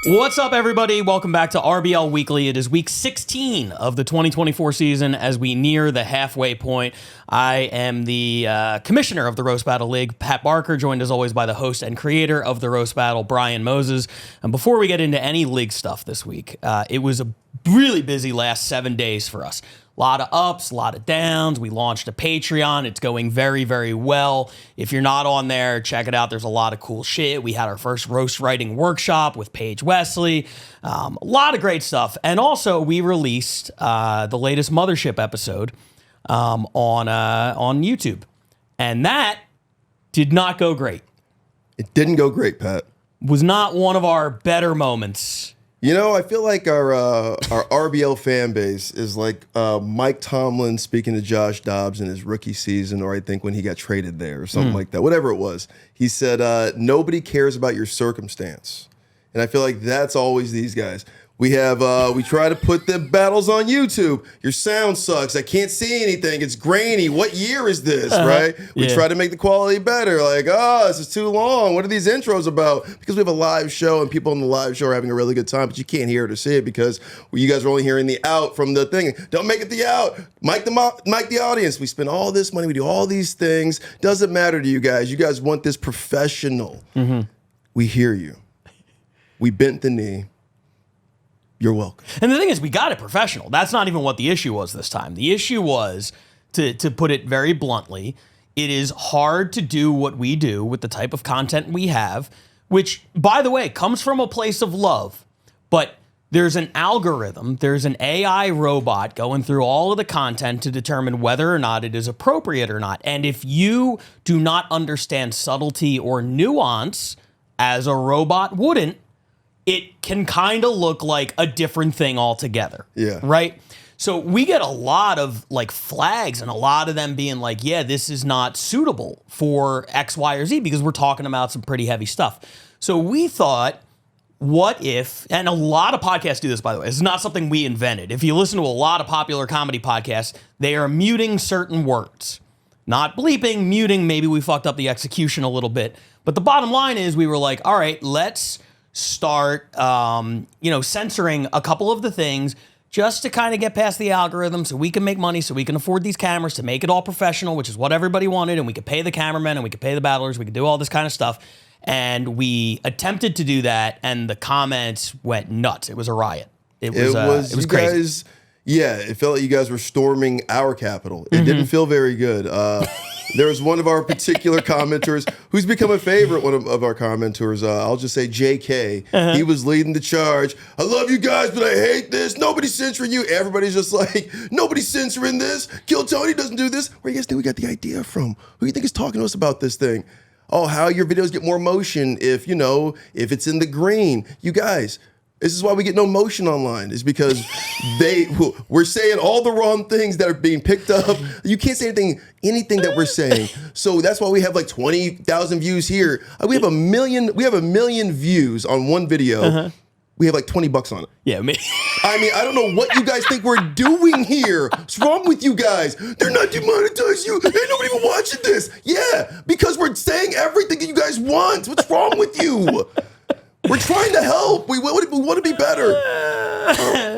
What's up, everybody? Welcome back to RBL Weekly. It is week 16 of the 2024 season as we near the halfway point. I am the commissioner of the Roast Battle League, Pat Barker, joined as always by the host and creator of the Roast Battle, Brian Moses. And before we get into any league stuff this week, it was a really busy last 7 days for us. A lot of ups, a lot of downs. We launched a Patreon. It's going very, very well. If you're not on there, check it out. There's a lot of cool shit. We had our first roast writing workshop with Paige Wesley. A lot of great stuff. And also, we released the latest Mothership episode on YouTube. And that did not go great. It didn't go great, Pat. Was not one of our better moments. You know, I feel like our RBL fan base is like Mike Tomlin speaking to Josh Dobbs in his rookie season, or I think when he got traded there or something like that, whatever it was. He said, nobody cares about your circumstance. And I feel like that's always these guys. We try to put the battles on YouTube. Your sound sucks. I can't see anything. It's grainy. What year is this, right? We try to make the quality better. Like, this is too long. What are these intros about? Because we have a live show and people on the live show are having a really good time, but you can't hear it or see it because you guys are only hearing the out from the thing. Don't make it the out. Mic the audience. We spend all this money. We do all these things. Doesn't matter to you guys. You guys want this professional. We hear you. We bent the knee. You're welcome. And the thing is, we got it professional. That's not even what the issue was this time. The issue was, to put it very bluntly, it is hard to do what we do with the type of content we have, which, by the way, comes from a place of love. But there's an algorithm, there's an AI robot going through all of the content to determine whether or not it is appropriate or not. And if you do not understand subtlety or nuance, as a robot wouldn't, it can kind of look like a different thing altogether. Yeah. Right? So we get a lot of like flags and a lot of them being like, yeah, this is not suitable for X, Y, or Z because we're talking about some pretty heavy stuff. So we thought, what if, and a lot of podcasts do this, by the way, it's not something we invented. If you listen to a lot of popular comedy podcasts, they are muting certain words. Not bleeping, muting, maybe we fucked up the execution a little bit. But the bottom line is we were like, all right, let's start, censoring a couple of the things just to kind of get past the algorithm so we can make money, so we can afford these cameras to make it all professional, which is what everybody wanted, and we could pay the cameramen and we could pay the battlers, we could do all this kind of stuff. And we attempted to do that, and the comments went nuts. It was a riot. It was crazy. Guys, yeah, it felt like you guys were storming our Capitol. It didn't feel very good. There was one of our particular commenters who's become a favorite, one of our commenters. I'll just say JK. He was leading the charge. I love you guys, but I hate this. Nobody's censoring you. Everybody's just like, nobody's censoring this. Kill Tony doesn't do this. Where do you guys think we got the idea from? Who do you think is talking to us about this thing? Oh, how your videos get more motion if it's in the green. You guys, this is why we get no motion online, is because we're saying all the wrong things that are being picked up. You can't say anything that we're saying. So that's why we have like 20,000 views here. We have a million views on one video. We have like $20 on it. Yeah, I mean, I don't know what you guys think we're doing here. What's wrong with you guys? They're not demonetizing you. Ain't nobody even watching this. Yeah, because we're saying everything that you guys want. What's wrong with you? We're trying to help. We want to be better.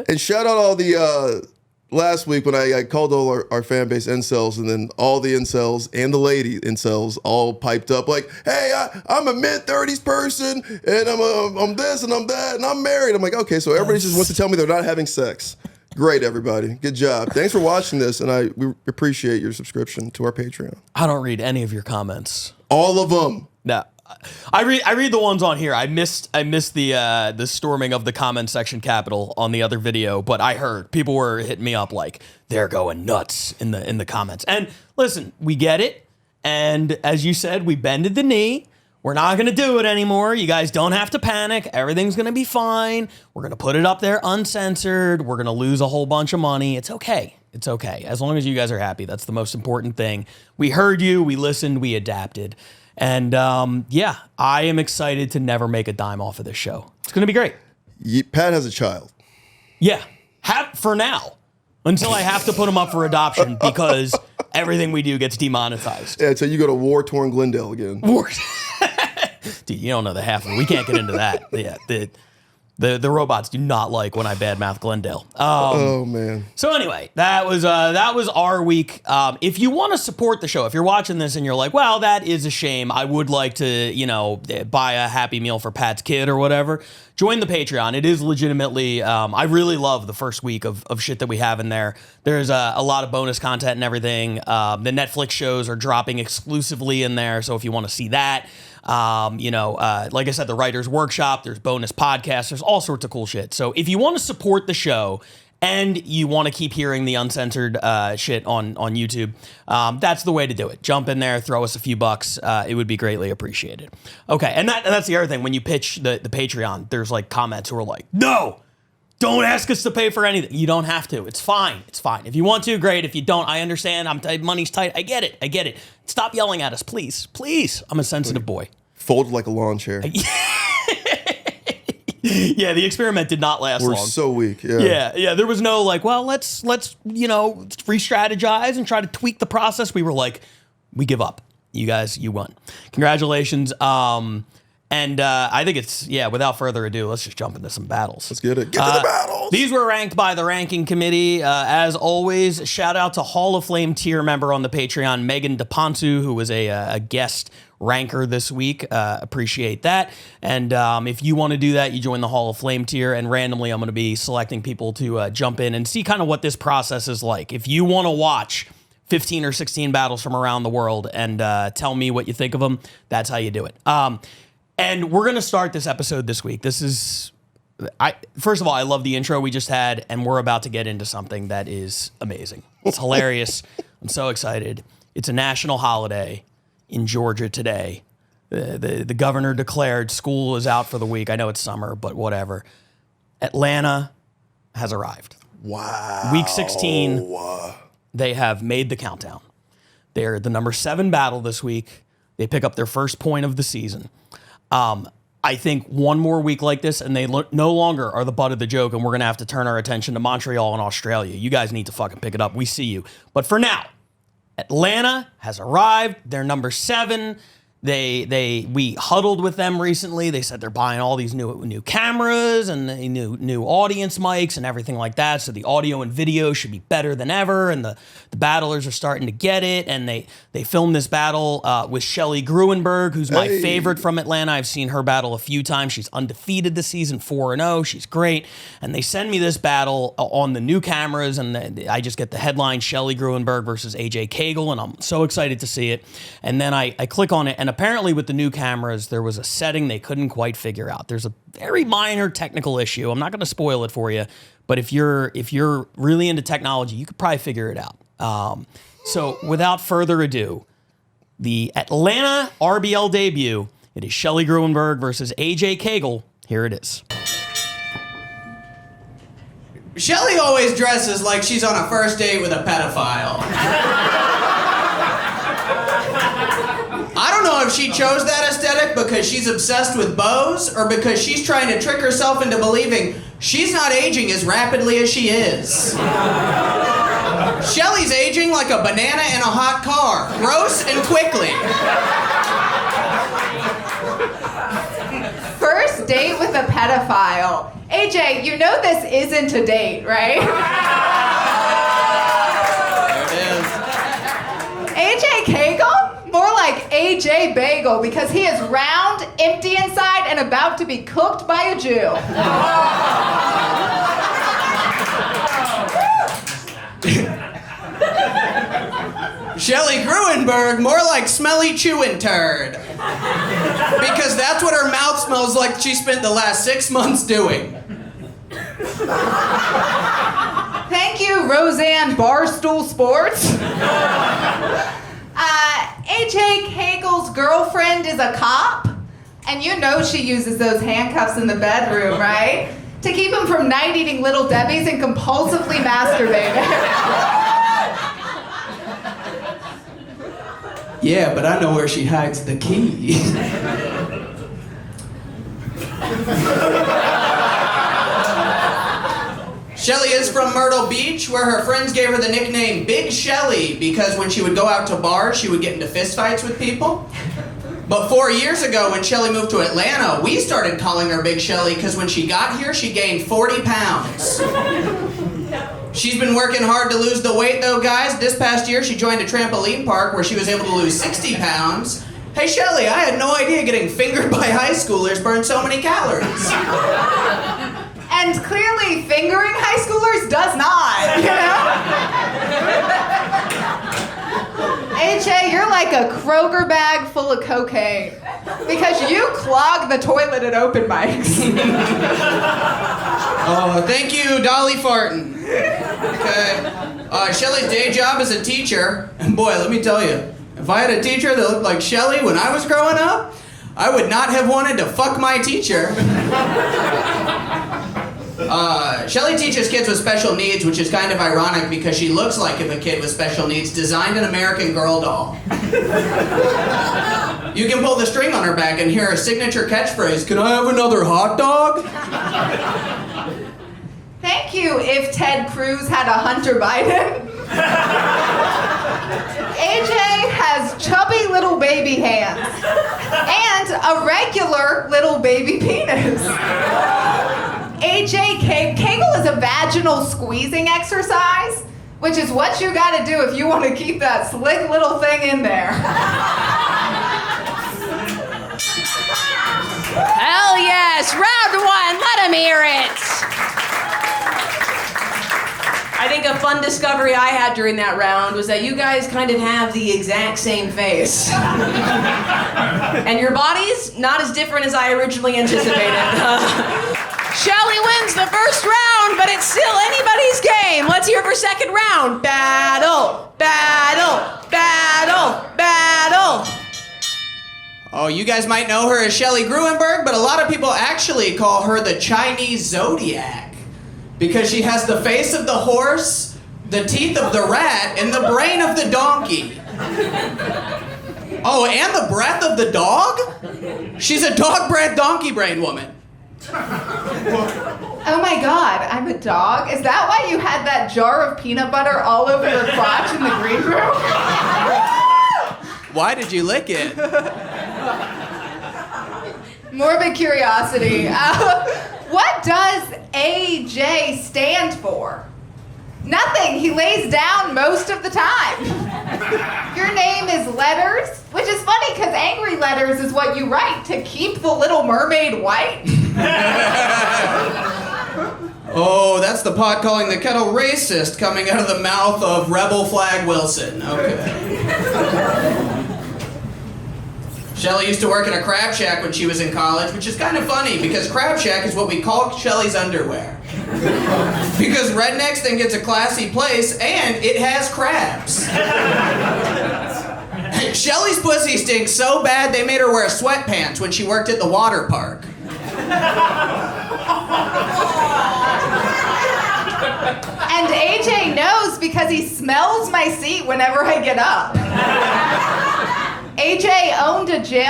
And shout out all the last week when I called all our fan base incels, and then all the incels and the lady incels all piped up like, hey, I'm a mid-30s person, and I'm this and I'm that, and I'm married. I'm like, okay, so everybody just wants to tell me they're not having sex. Great, everybody. Good job. Thanks for watching this, and we appreciate your subscription to our Patreon. I don't read any of your comments. All of them. No. I read the ones on here. I missed the storming of the comment section Capitol on the other video, but I heard people were hitting me up like they're going nuts in the comments. And listen, we get it. And as you said, we bended the knee. We're not going to do it anymore. You guys don't have to panic. Everything's going to be fine. We're going to put it up there uncensored. We're going to lose a whole bunch of money. It's okay. It's okay. As long as you guys are happy, that's the most important thing. We heard you. We listened. We adapted. And I am excited to never make a dime off of this show. It's going to be great. Pat has a child. Yeah, for now, until I have to put him up for adoption because everything we do gets demonetized. Yeah, until you go to war-torn Glendale again. Dude, you don't know the half of it. We can't get into that. Yeah, The robots do not like when I badmouth Glendale. Oh man. So anyway, that was our week. If you want to support the show, if you're watching this and you're like, well, that is a shame, I would like to, buy a Happy Meal for Pat's kid or whatever, join the Patreon. It is legitimately, I really love the first week of shit that we have in there. There's a lot of bonus content and everything. The Netflix shows are dropping exclusively in there, so if you want to see that, like I said, the Writers Workshop, there's bonus podcasts, there's all sorts of cool shit. So if you want to support the show and you want to keep hearing the uncensored shit on YouTube, that's the way to do it. Jump in there, throw us a few bucks. It would be greatly appreciated. Okay, and that's the other thing. When you pitch the Patreon, there's like comments who are like, no, don't ask us to pay for anything. You don't have to. It's fine. It's fine. If you want to, great. If you don't, I understand. Money's tight. I get it. Stop yelling at us, please. Please. I'm a sensitive boy. Folded like a lawn chair. Yeah, the experiment did not last long. We're so weak. Yeah. There was no let's re-strategize and try to tweak the process. We were like, we give up. You guys, you won. Congratulations. And I think it's, without further ado, let's just jump into some battles. Let's get it. Get to the battles. These were ranked by the ranking committee. As always, shout out to Hall of Flame tier member on the Patreon, Megan DePontu, who was a guest ranker this week. Appreciate that. And if you want to do that, you join the Hall of Flame tier, and randomly I'm going to be selecting people to jump in and see kind of what this process is like. If you want to watch 15 or 16 battles from around the world and tell me what you think of them, that's how you do it. And we're going to start this episode this week. First of all, I love the intro we just had, and we're about to get into something that is amazing. It's hilarious. I'm so excited. It's a national holiday in Georgia today. The governor declared school is out for the week. I know it's summer, but whatever. Atlanta has arrived. Wow. Week 16, they have made the countdown. They're the number 7 battle this week. They pick up their first point of the season. I think one more week like this, and they no longer are the butt of the joke, and we're going to have to turn our attention to Montreal and Australia. You guys need to fucking pick it up. We see you. But for now, Atlanta has arrived. They're number 7. We huddled with them recently. They said they're buying all these new cameras and new audience mics and everything like that. So the audio and video should be better than ever. And the battlers are starting to get it. And they filmed this battle with Shelly Gruenberg, who's my favorite from Atlanta. I've seen her battle a few times. She's undefeated this season, 4-0. She's great. And they send me this battle on the new cameras, and I just get the headline, Shelly Gruenberg versus AJ Cagle, and I'm so excited to see it. And then I click on it, and apparently with the new cameras, there was a setting they couldn't quite figure out. There's a very minor technical issue. I'm not going to spoil it for you, but if you're really into technology, you could probably figure it out. So without further ado, the Atlanta RBL debut, it is Shelly Gruenberg versus AJ Cagle. Here it is. Shelly always dresses like she's on a first date with a pedophile. I don't know if she chose that aesthetic because she's obsessed with bows or because she's trying to trick herself into believing she's not aging as rapidly as she is. Shelly's aging like a banana in a hot car, gross and quickly. First date with a pedophile. AJ, you know this isn't a date, right? There it is. AJ Cagle? More like AJ Bagel, because he is round, empty inside, and about to be cooked by a Jew. Shelly Gruenberg, more like smelly chewing turd. Because that's what her mouth smells like she spent the last 6 months doing. Thank you, Roseanne Barstool Sports. AJ Cagle's girlfriend is a cop, and you know she uses those handcuffs in the bedroom, right? To keep him from night-eating Little Debbies and compulsively masturbating. Yeah, but I know where she hides the key. Shelly is from Myrtle Beach, where her friends gave her the nickname Big Shelly because when she would go out to bars, she would get into fistfights with people. But 4 years ago, when Shelly moved to Atlanta, we started calling her Big Shelly because when she got here, she gained 40 pounds. She's been working hard to lose the weight, though, guys. This past year, she joined a trampoline park where she was able to lose 60 pounds. Hey, Shelly, I had no idea getting fingered by high schoolers burned so many calories. And clearly, fingering high schoolers does not, you know? AJ, you're like a Kroger bag full of cocaine because you clog the toilet at open mics. Oh, thank you, Dolly Fartin. Okay. Shelly's day job is a teacher. And boy, let me tell you, if I had a teacher that looked like Shelly when I was growing up, I would not have wanted to fuck my teacher. Shelly teaches kids with special needs, which is kind of ironic because she looks like if a kid with special needs designed an American Girl doll. You can pull the string on her back and hear her signature catchphrase, "Can I have another hot dog?" Thank you, if Ted Cruz had a Hunter Biden. AJ has chubby little baby hands and a regular little baby penis. AJ, Kegel is a vaginal squeezing exercise, which is what you gotta do if you want to keep that slick little thing in there. Hell yes! Round one, let him hear it! I think a fun discovery I had during that round was that you guys kind of have the exact same face. And your bodies, not as different as I originally anticipated. Shelly wins the first round, but it's still anybody's game. Let's hear for second round. Battle, battle, battle, battle. Oh, you guys might know her as Shelly Gruenberg, but a lot of people actually call her the Chinese Zodiac because she has the face of the horse, the teeth of the rat, and the brain of the donkey. Oh, and the breath of the dog? She's a dog breath donkey brain woman. Oh my God, I'm a dog? Is that why you had that jar of peanut butter all over your crotch in the green room? Why did you lick it? Morbid curiosity. What does AJ stand for? Nothing. He lays down most of the time. Your name is Letters, which is funny because angry letters is what you write to keep the Little Mermaid white. Oh, that's the pot calling the kettle racist coming out of the mouth of Rebel Flag Wilson. Okay. Shelly used to work in a crab shack when she was in college, which is kind of funny because crab shack is what we call Shelly's underwear. Because rednecks think it's a classy place and it has crabs. Shelly's pussy stinks so bad they made her wear sweatpants when she worked at the water park. And AJ knows because he smells my seat whenever I get up. AJ owned a gym?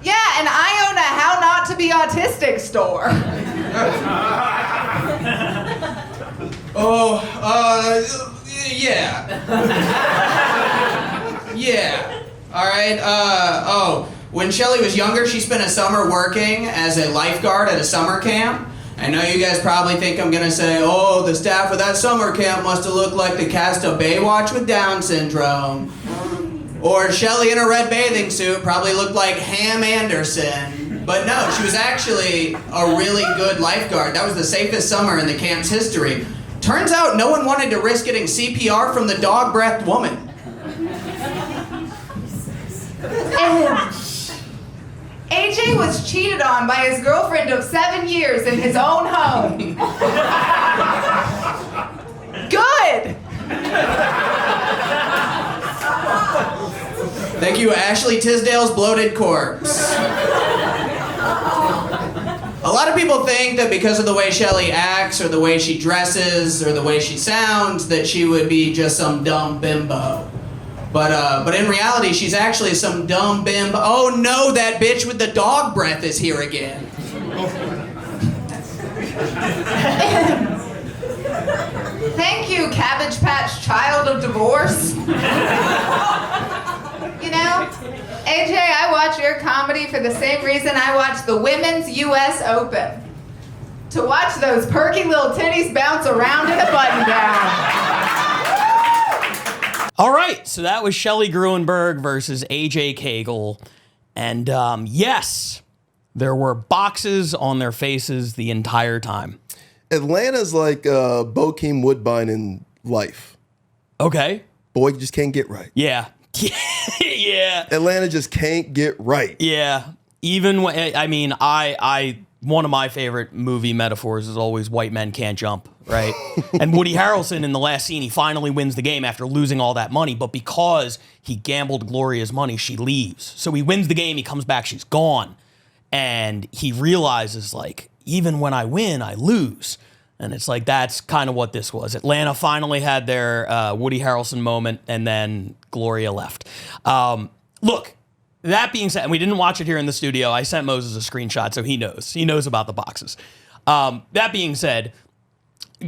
Yeah, and I own a How Not to Be Autistic store. Yeah. Yeah. All right. When Shelly was younger, she spent a summer working as a lifeguard at a summer camp. I know you guys probably think I'm gonna say, oh, the staff of that summer camp must have looked like the cast of Baywatch with Down syndrome. Or Shelly in a red bathing suit probably looked like Ham Anderson. But no, she was actually a really good lifeguard. That was the safest summer in the camp's history. Turns out no one wanted to risk getting CPR from the dog-breathed woman. AJ was cheated on by his girlfriend of 7 years in his own home. Good! Thank you, Ashley Tisdale's bloated corpse. A lot of people think that because of the way Shelly acts, or the way she dresses, or the way she sounds, that she would be just some dumb bimbo. But in reality, she's actually some dumb bimbo. Oh no, that bitch with the dog breath is here again. Thank you, Cabbage Patch child of divorce. You know, AJ, I watch your comedy for the same reason I watch the Women's U.S. Open. To watch those perky little titties bounce around in a button down. All right, so that was Shelley Gruenberg versus AJ Cagle. And yes, there were boxes on their faces the entire time. Atlanta's like Bokeem Woodbine in life. Okay. Boy, just can't get right. Yeah. Yeah. Atlanta just can't get right. Yeah. Even when, I mean, I one of my favorite movie metaphors is always white men can't jump, right? And Woody Harrelson in the last scene, he finally wins the game after losing all that money, but because he gambled Gloria's money, she leaves. So he wins the game, he comes back, she's gone. And he realizes, like, even when I win, I lose. And it's like, that's kind of what this was. Atlanta finally had their Woody Harrelson moment, and then Gloria left. Look, that being said, and we didn't watch it here in the studio. I sent Moses a screenshot, so he knows. He knows about the boxes. That being said,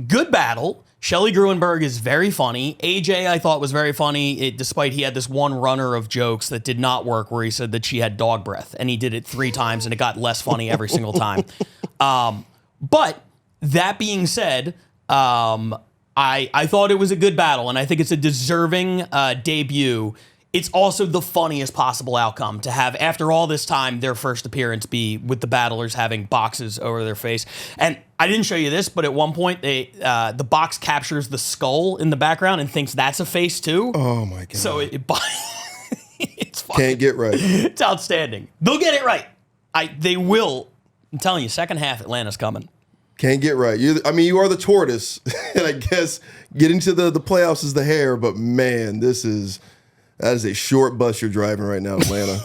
good battle. Shelley Gruenberg is very funny. AJ, I thought, was very funny, despite he had this one runner of jokes that did not work where he said that she had dog breath, and he did it 3 times, and it got less funny every single time. But that being said, I thought it was a good battle, and I think it's a deserving debut. It's also the funniest possible outcome to have, after all this time, their first appearance be with the battlers having boxes over their face. And I didn't show you this, but at one point, the box captures the skull in the background and thinks that's a face too. Oh my God. So it's fucking, can't get right. It's outstanding. They'll get it right. They will. I'm telling you, second half, Atlanta's coming. Can't get right. You are the tortoise, and I guess getting to the playoffs is the hare. But man, that is a short bus you're driving right now, Atlanta.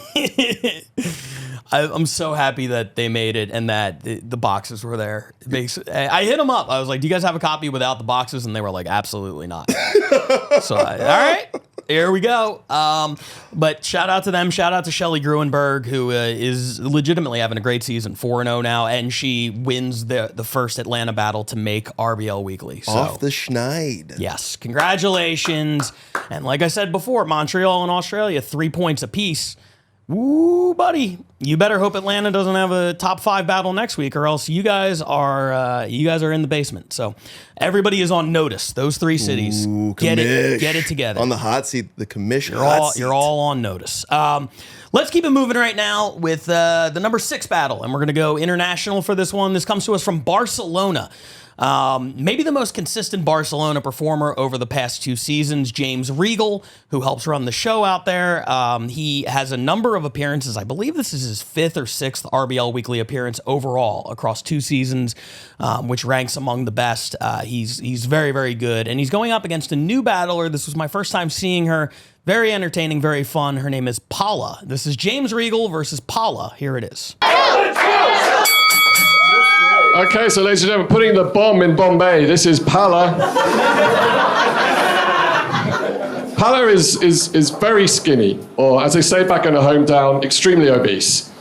I'm so happy that they made it and that the boxes were there. I hit them up. I was like, "Do you guys have a copy without the boxes?" And they were like, "Absolutely not." So, all right. Here we go. But shout out to them. Shout out to Shelley Gruenberg, who is legitimately having a great season, 4-0 now, and she wins the first Atlanta battle to make RBL Weekly. So, off the schneid. Yes, congratulations. And like I said before, Montreal and Australia, 3 points apiece. Woo, buddy! You better hope Atlanta doesn't have a top 5 battle next week, or else you guys are in the basement. So everybody is on notice. Those 3 cities, get it together. On the hot seat, the commission. You're all on notice. Let's keep it moving right now with the number 6 battle, and we're going to go international for this one. This comes to us from Barcelona. Maybe the most consistent Barcelona performer over the past 2 seasons, James Regal, who helps run the show out there. He has a number of appearances. I believe this is his 5th or 6th RBL Weekly appearance overall across 2 seasons, which ranks among the best. He's very, very good. And he's going up against a new battler. This was my first time seeing her. Very entertaining, very fun. Her name is Paula. This is James Regal versus Paula. Here it is. Okay, so ladies and gentlemen, putting the bomb in Bombay, this is Paula. Paula is very skinny, or as they say back in her hometown, extremely obese.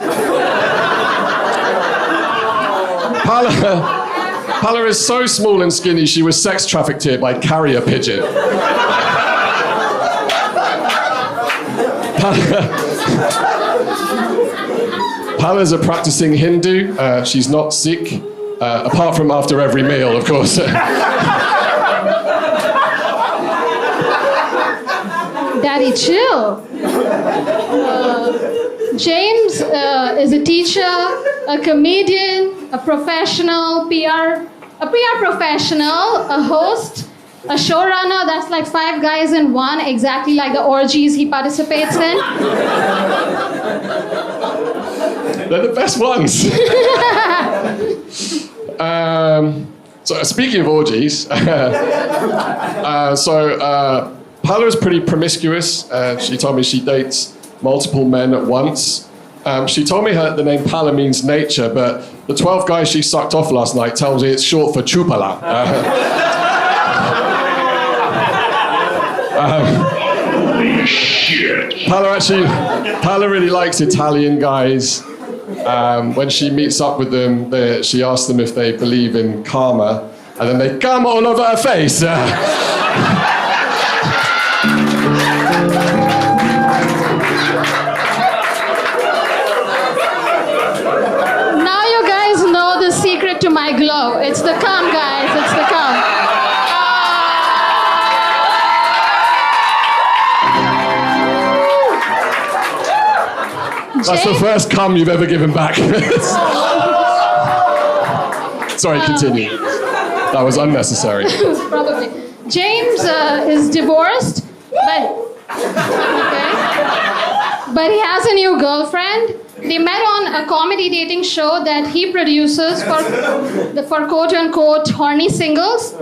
Paula is so small and skinny, she was sex trafficked here by carrier pigeon. Paula's a practicing Hindu. She's not Sikh. Apart from after every meal, of course. Daddy, chill. James is a teacher, a comedian, a professional, a PR professional, a host, a showrunner. That's like 5 guys in one, exactly like the orgies he participates in. They're the best ones. So speaking of orgies, Paula is pretty promiscuous. She told me she dates multiple men at once. She told me the name Paula means nature, but the 12 guys she sucked off last night tells me it's short for chupala. Holy shit. Paula really likes Italian guys. When she meets up with them, she asks them if they believe in karma. and then they come all over her face. Now you guys know the secret to my glow. It's the cum, guys. It's the cum. That's the first cum you've ever given back. Sorry, continue. That was unnecessary. Probably. James is divorced, but he has a new girlfriend. They met on a comedy dating show that he produces for quote-unquote horny singles.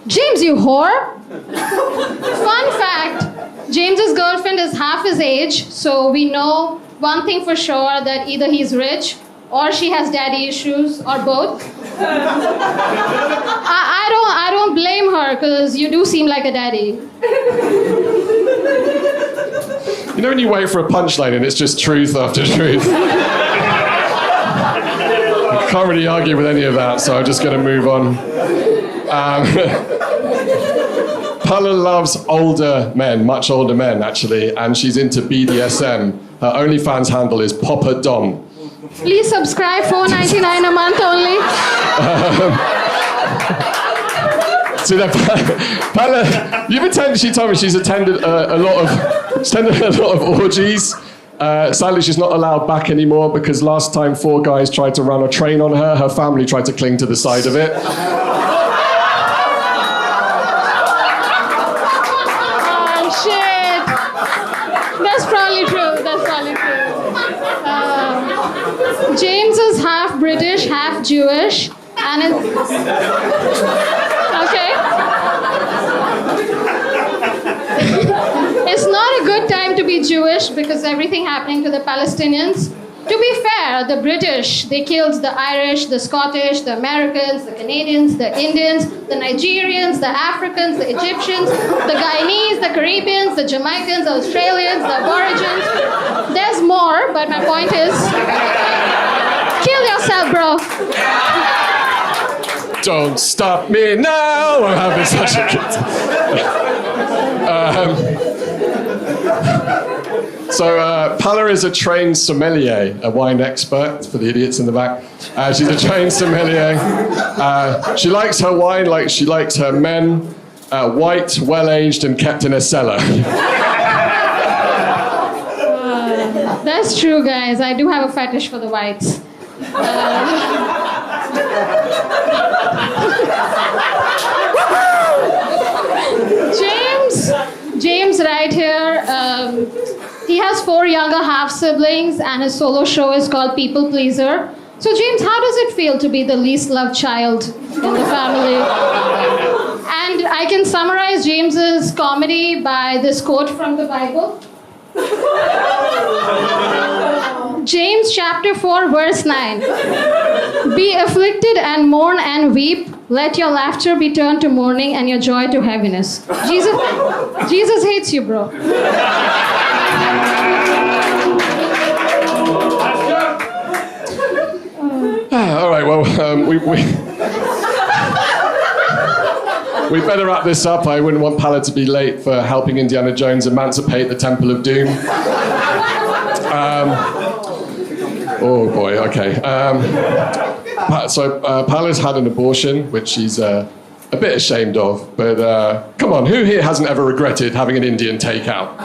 James, you whore! Fun fact, James's girlfriend is half his age, so we know one thing for sure, that either he's rich or she has daddy issues or both. I don't blame her, because you do seem like a daddy. You know when you wait for a punchline and it's just truth after truth? I can't really argue with any of that, so I'm just going to move on. Paula loves older men, much older men actually, and she's into BDSM. Her OnlyFans handle is Papa Dom. Please subscribe, $4.99 a month only. So Paula, she told me she's attended a lot of orgies. Sadly, she's not allowed back anymore because last time 4 guys tried to run a train on her, her family tried to cling to the side of it. Oh, shit. That's probably true. James is half British, half Jewish, and okay. It's not a good time to be Jewish because everything happening to the Palestinians. To be fair, the British, they killed the Irish, the Scottish, the Americans, the Canadians, the Indians, the Nigerians, the Africans, the Egyptians, the Guyanese, the Caribbeans, the Jamaicans, the Australians, the Aborigines. There's more, but my point is, kill yourself, bro. Don't stop me now, I'm having such a good time. So Paula is a trained sommelier, a wine expert, for the idiots in the back. She's a trained sommelier. She likes her wine like she likes her men, white, well-aged, and kept in a cellar. That's true, guys. I do have a fetish for the whites. James right here, he has 4 younger half-siblings and his solo show is called People Pleaser. So James, how does it feel to be the least loved child in the family? And I can summarize James's comedy by this quote from the Bible. James chapter 4 verse 9. Be afflicted and mourn and weep. Let your laughter be turned to mourning and your joy to heaviness. Jesus hates you, bro. All right, well, we better wrap this up. I wouldn't want Paula to be late for helping Indiana Jones emancipate the Temple of Doom. Oh boy, okay. So Paula's had an abortion, which she's a bit ashamed of. But come on, who here hasn't ever regretted having an Indian takeout?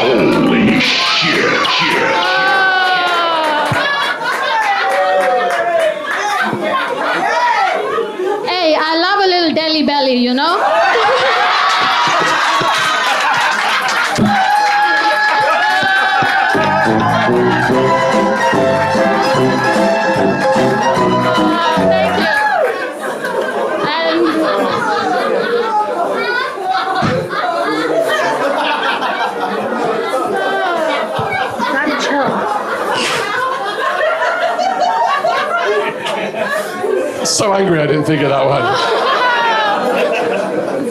Holy shit. Hey, I love a little deli belly, you know? Thank you. So angry I didn't think of that one.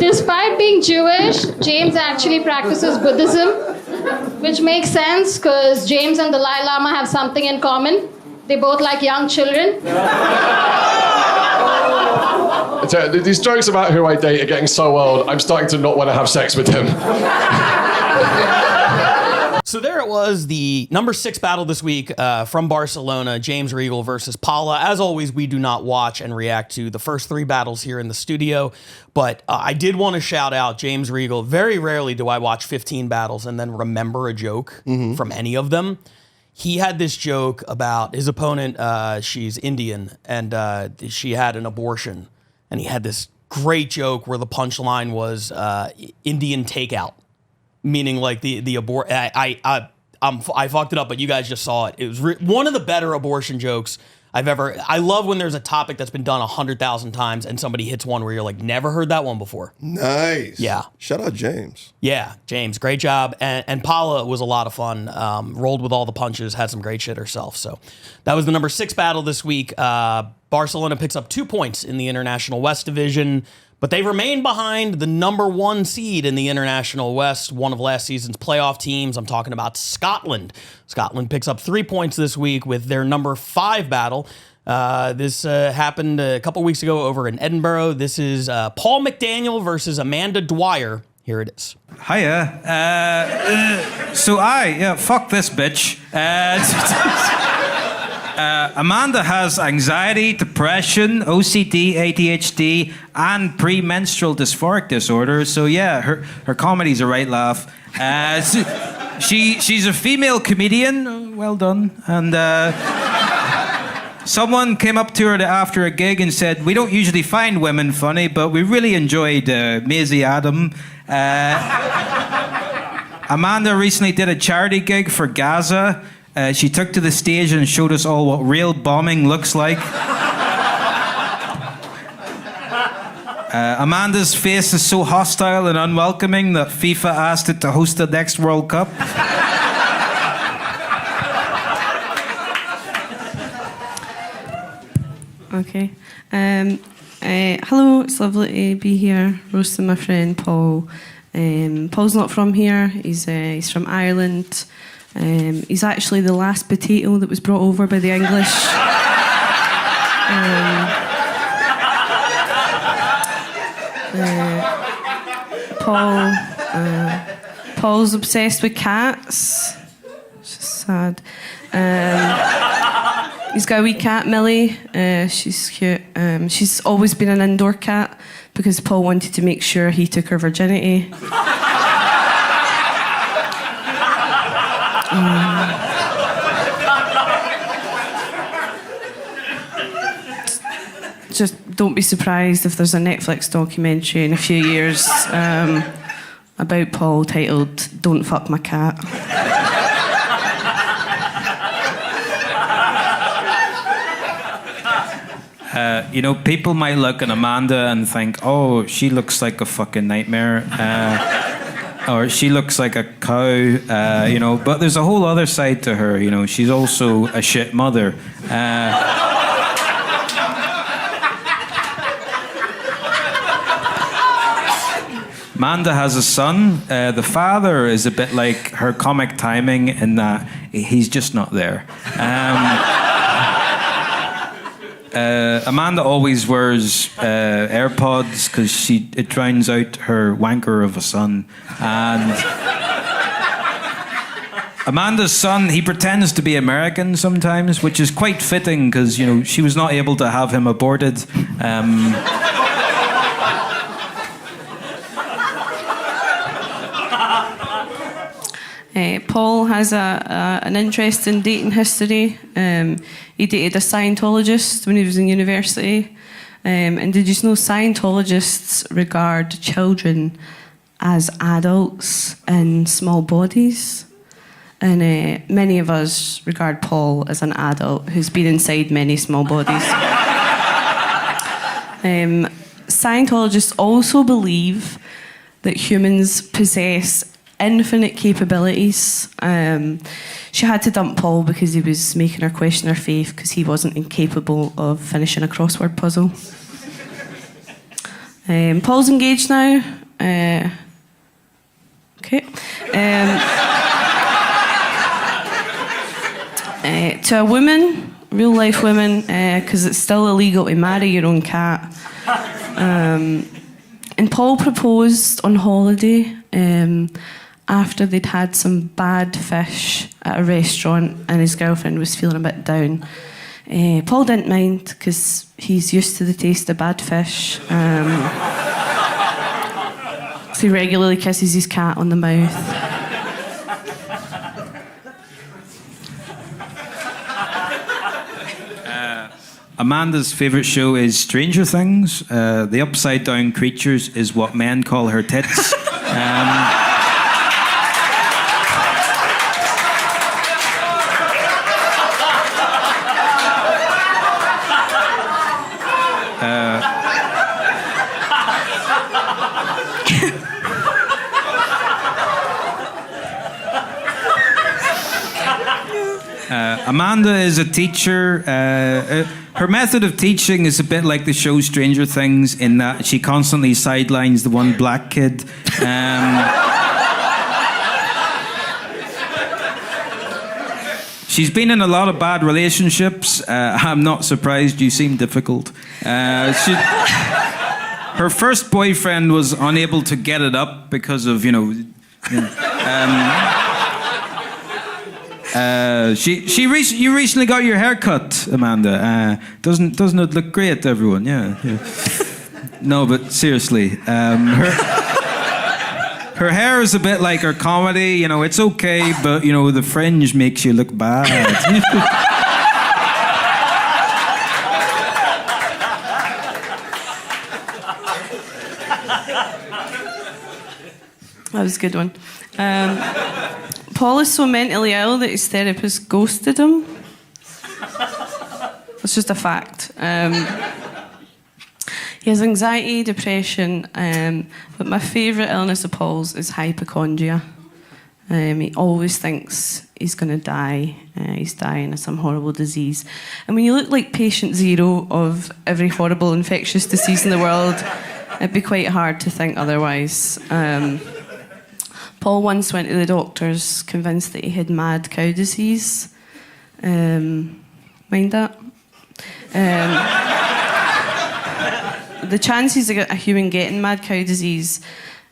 Despite being Jewish, James actually practices Buddhism, which makes sense because James and the Dalai Lama have something in common. They both like young children. These jokes about who I date are getting so old, I'm starting to not want to have sex with him. So there it was, the number 6 battle this week from Barcelona, James Regal versus Paula. As always, we do not watch and react to the first 3 battles here in the studio, but I did want to shout out James Regal. Very rarely do I watch 15 battles and then remember a joke from any of them. He had this joke about his opponent, she's Indian, and she had an abortion. And he had this great joke where the punchline was Indian takeout. Meaning like the abort. I fucked it up, but you guys just saw it. It was one of the better abortion jokes I've ever. I love when there's a topic that's been done 100,000 times and somebody hits one where you're like, never heard that one before. Nice. Yeah. Shout out James. Yeah, James, great job. And Paula was a lot of fun. Rolled with all the punches, had some great shit herself. So that was the number 6 battle this week. Barcelona picks up 2 points in the International West Division. But they remain behind the number 1 seed in the International West, one of last season's playoff teams. I'm talking about Scotland. Scotland picks up 3 points this week with their number 5 battle. This happened a couple weeks ago over in Edinburgh. This is Paul McDaniel versus Amanda Dwyer. Here it is. Hiya. Fuck this bitch. Amanda has anxiety, depression, OCD, ADHD, and premenstrual dysphoric disorder. So yeah, her comedy's a right laugh. She's a female comedian. Well done. And someone came up to her after a gig and said, "We don't usually find women funny, but we really enjoyed Maisie Adam." Amanda recently did a charity gig for Gaza. She took to the stage and showed us all what real bombing looks like. Amanda's face is so hostile and unwelcoming that FIFA asked it to host the next World Cup. Okay. Hello, it's lovely to be here roasting my friend Paul. Paul's not from here, he's from Ireland. He's actually the last potato that was brought over by the English. Paul's obsessed with cats. It's just sad. He's got a wee cat, Millie. She's cute. She's always been an indoor cat because Paul wanted to make sure he took her virginity. Just don't be surprised if there's a Netflix documentary in a few years about Paul titled "Don't Fuck My Cat." People might look at Amanda and think, "Oh, she looks like a fucking nightmare." Or she looks like a cow, but there's a whole other side to her, she's also a shit mother. Amanda has a son. The father is a bit like her comic timing in that he's just not there. Amanda always wears AirPods because it drowns out her wanker of a son. And Amanda's son, he pretends to be American sometimes, which is quite fitting because, she was not able to have him aborted. Paul has an interesting dating history. He dated a Scientologist when he was in university. And did you know Scientologists regard children as adults in small bodies? And many of us regard Paul as an adult who's been inside many small bodies. Scientologists also believe that humans possess infinite capabilities. She had to dump Paul because he was making her question her faith because he wasn't incapable of finishing a crossword puzzle. Paul's engaged now. Okay. To a woman real life women, because it's still illegal to marry your own cat. And Paul proposed on holiday after they'd had some bad fish at a restaurant and his girlfriend was feeling a bit down. Paul didn't mind because he's used to the taste of bad fish. So he regularly kisses his cat on the mouth. Amanda's favourite show is Stranger Things. The upside down creatures is what men call her tits. Amanda is a teacher. Her method of teaching is a bit like the show Stranger Things in that she constantly sidelines the one black kid. She's been in a lot of bad relationships. I'm not surprised you seem difficult. Her first boyfriend was unable to get it up because of, you recently got your hair cut, Amanda. Doesn't it look great, everyone? Yeah. No, but seriously, her hair is a bit like her comedy. It's okay, but the fringe makes you look bad. That was a good one. Paul is so mentally ill that his therapist ghosted him. It's just a fact. He has anxiety, depression, but my favourite illness of Paul's is hypochondria. He always thinks he's going to die. He's dying of some horrible disease. And when you look like patient zero of every horrible infectious disease in the world, it'd be quite hard to think otherwise. Paul once went to the doctors convinced that he had mad cow disease. Mind that? The chances of a human getting mad cow disease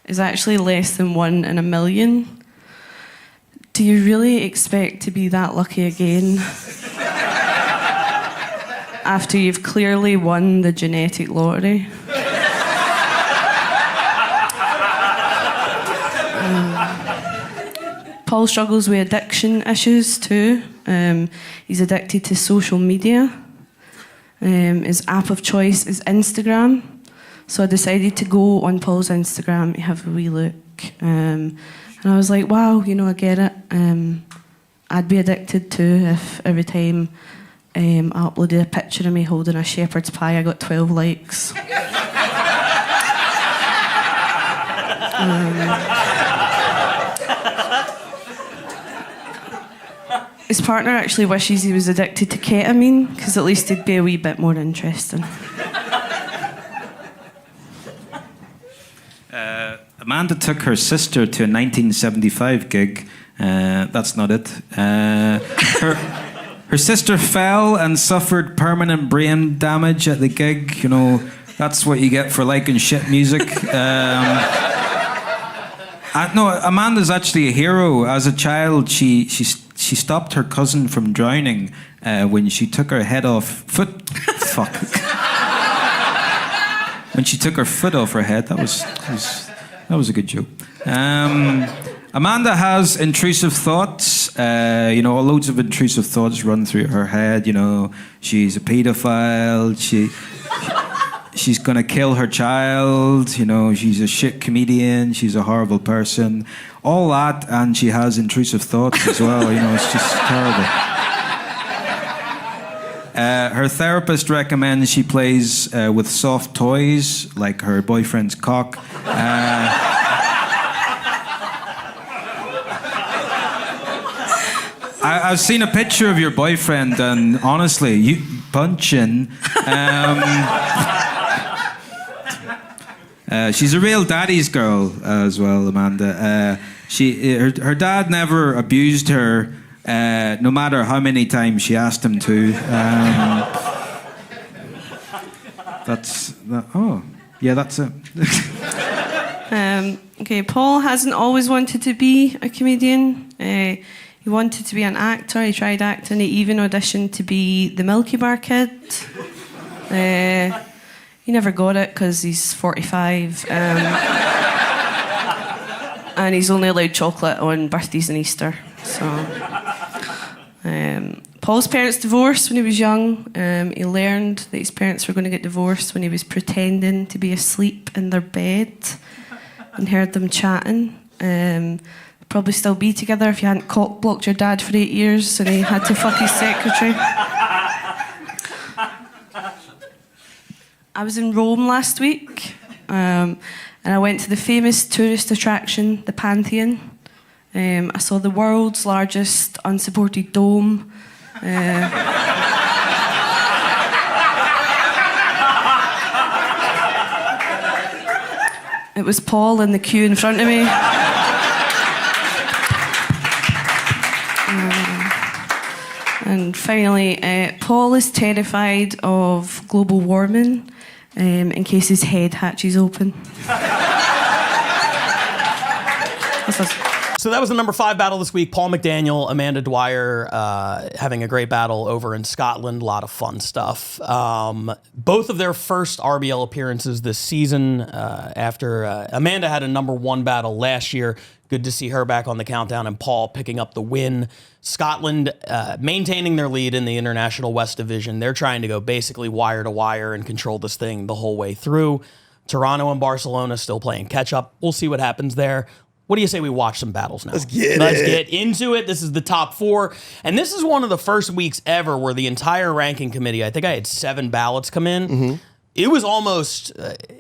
is actually less than 1 in a million. Do you really expect to be that lucky again? After you've clearly won the genetic lottery? Paul struggles with addiction issues too. He's addicted to social media. His app of choice is Instagram. So I decided to go on Paul's Instagram to have a wee look. And I was like, wow, I get it. I'd be addicted too if every time I uploaded a picture of me holding a shepherd's pie, I got 12 likes. His partner actually wishes he was addicted to ketamine, because at least it'd be a wee bit more interesting. Amanda took her sister to a 1975 gig. That's not it. Her sister fell and suffered permanent brain damage at the gig. That's what you get for liking shit music. No, Amanda's actually a hero. As a child, she stopped her cousin from drowning when she took her head off. Fuck. When she took her foot off her head. That was a good joke. Amanda has intrusive thoughts. Loads of intrusive thoughts run through her head. She's a paedophile. She's gonna kill her child. She's a shit comedian. She's a horrible person. All that, and she has intrusive thoughts as well. It's just terrible. Her therapist recommends she plays with soft toys, like her boyfriend's cock. I've seen a picture of your boyfriend, and honestly, you punching. She's a real daddy's girl as well, Amanda. Her dad never abused her, no matter how many times she asked him to. That's it. Okay, Paul hasn't always wanted to be a comedian. He wanted to be an actor. He tried acting. He even auditioned to be the Milky Bar Kid. He never got it because he's 45. And he's only allowed chocolate on birthdays and Easter. So, Paul's parents divorced when he was young. He learned that his parents were going to get divorced when he was pretending to be asleep in their bed and heard them chatting. Probably still be together if you hadn't cock-blocked your dad for 8 years and he had to fuck his secretary. I was in Rome last week, and I went to the famous tourist attraction, the Pantheon. I saw the world's largest unsupported dome. It was Paul in the queue in front of me. And finally, Paul is terrified of global warming in case his head hatches open. So that was the number 5 battle this week. Paul McDaniel, Amanda Dwyer having a great battle over in Scotland. A lot of fun stuff. Both of their first RBL appearances this season after Amanda had a number 1 battle last year. Good to see her back on the countdown and Paul picking up the win. Scotland maintaining their lead in the International West Division. They're trying to go basically wire to wire and control this thing the whole way through. Toronto and Barcelona still playing catch up. We'll see what happens there. What do you say we watch some battles now? Let's get into it. This is the top 4. And this is one of the first weeks ever where the entire ranking committee, I think I had 7 ballots come in. Mm-hmm. It was almost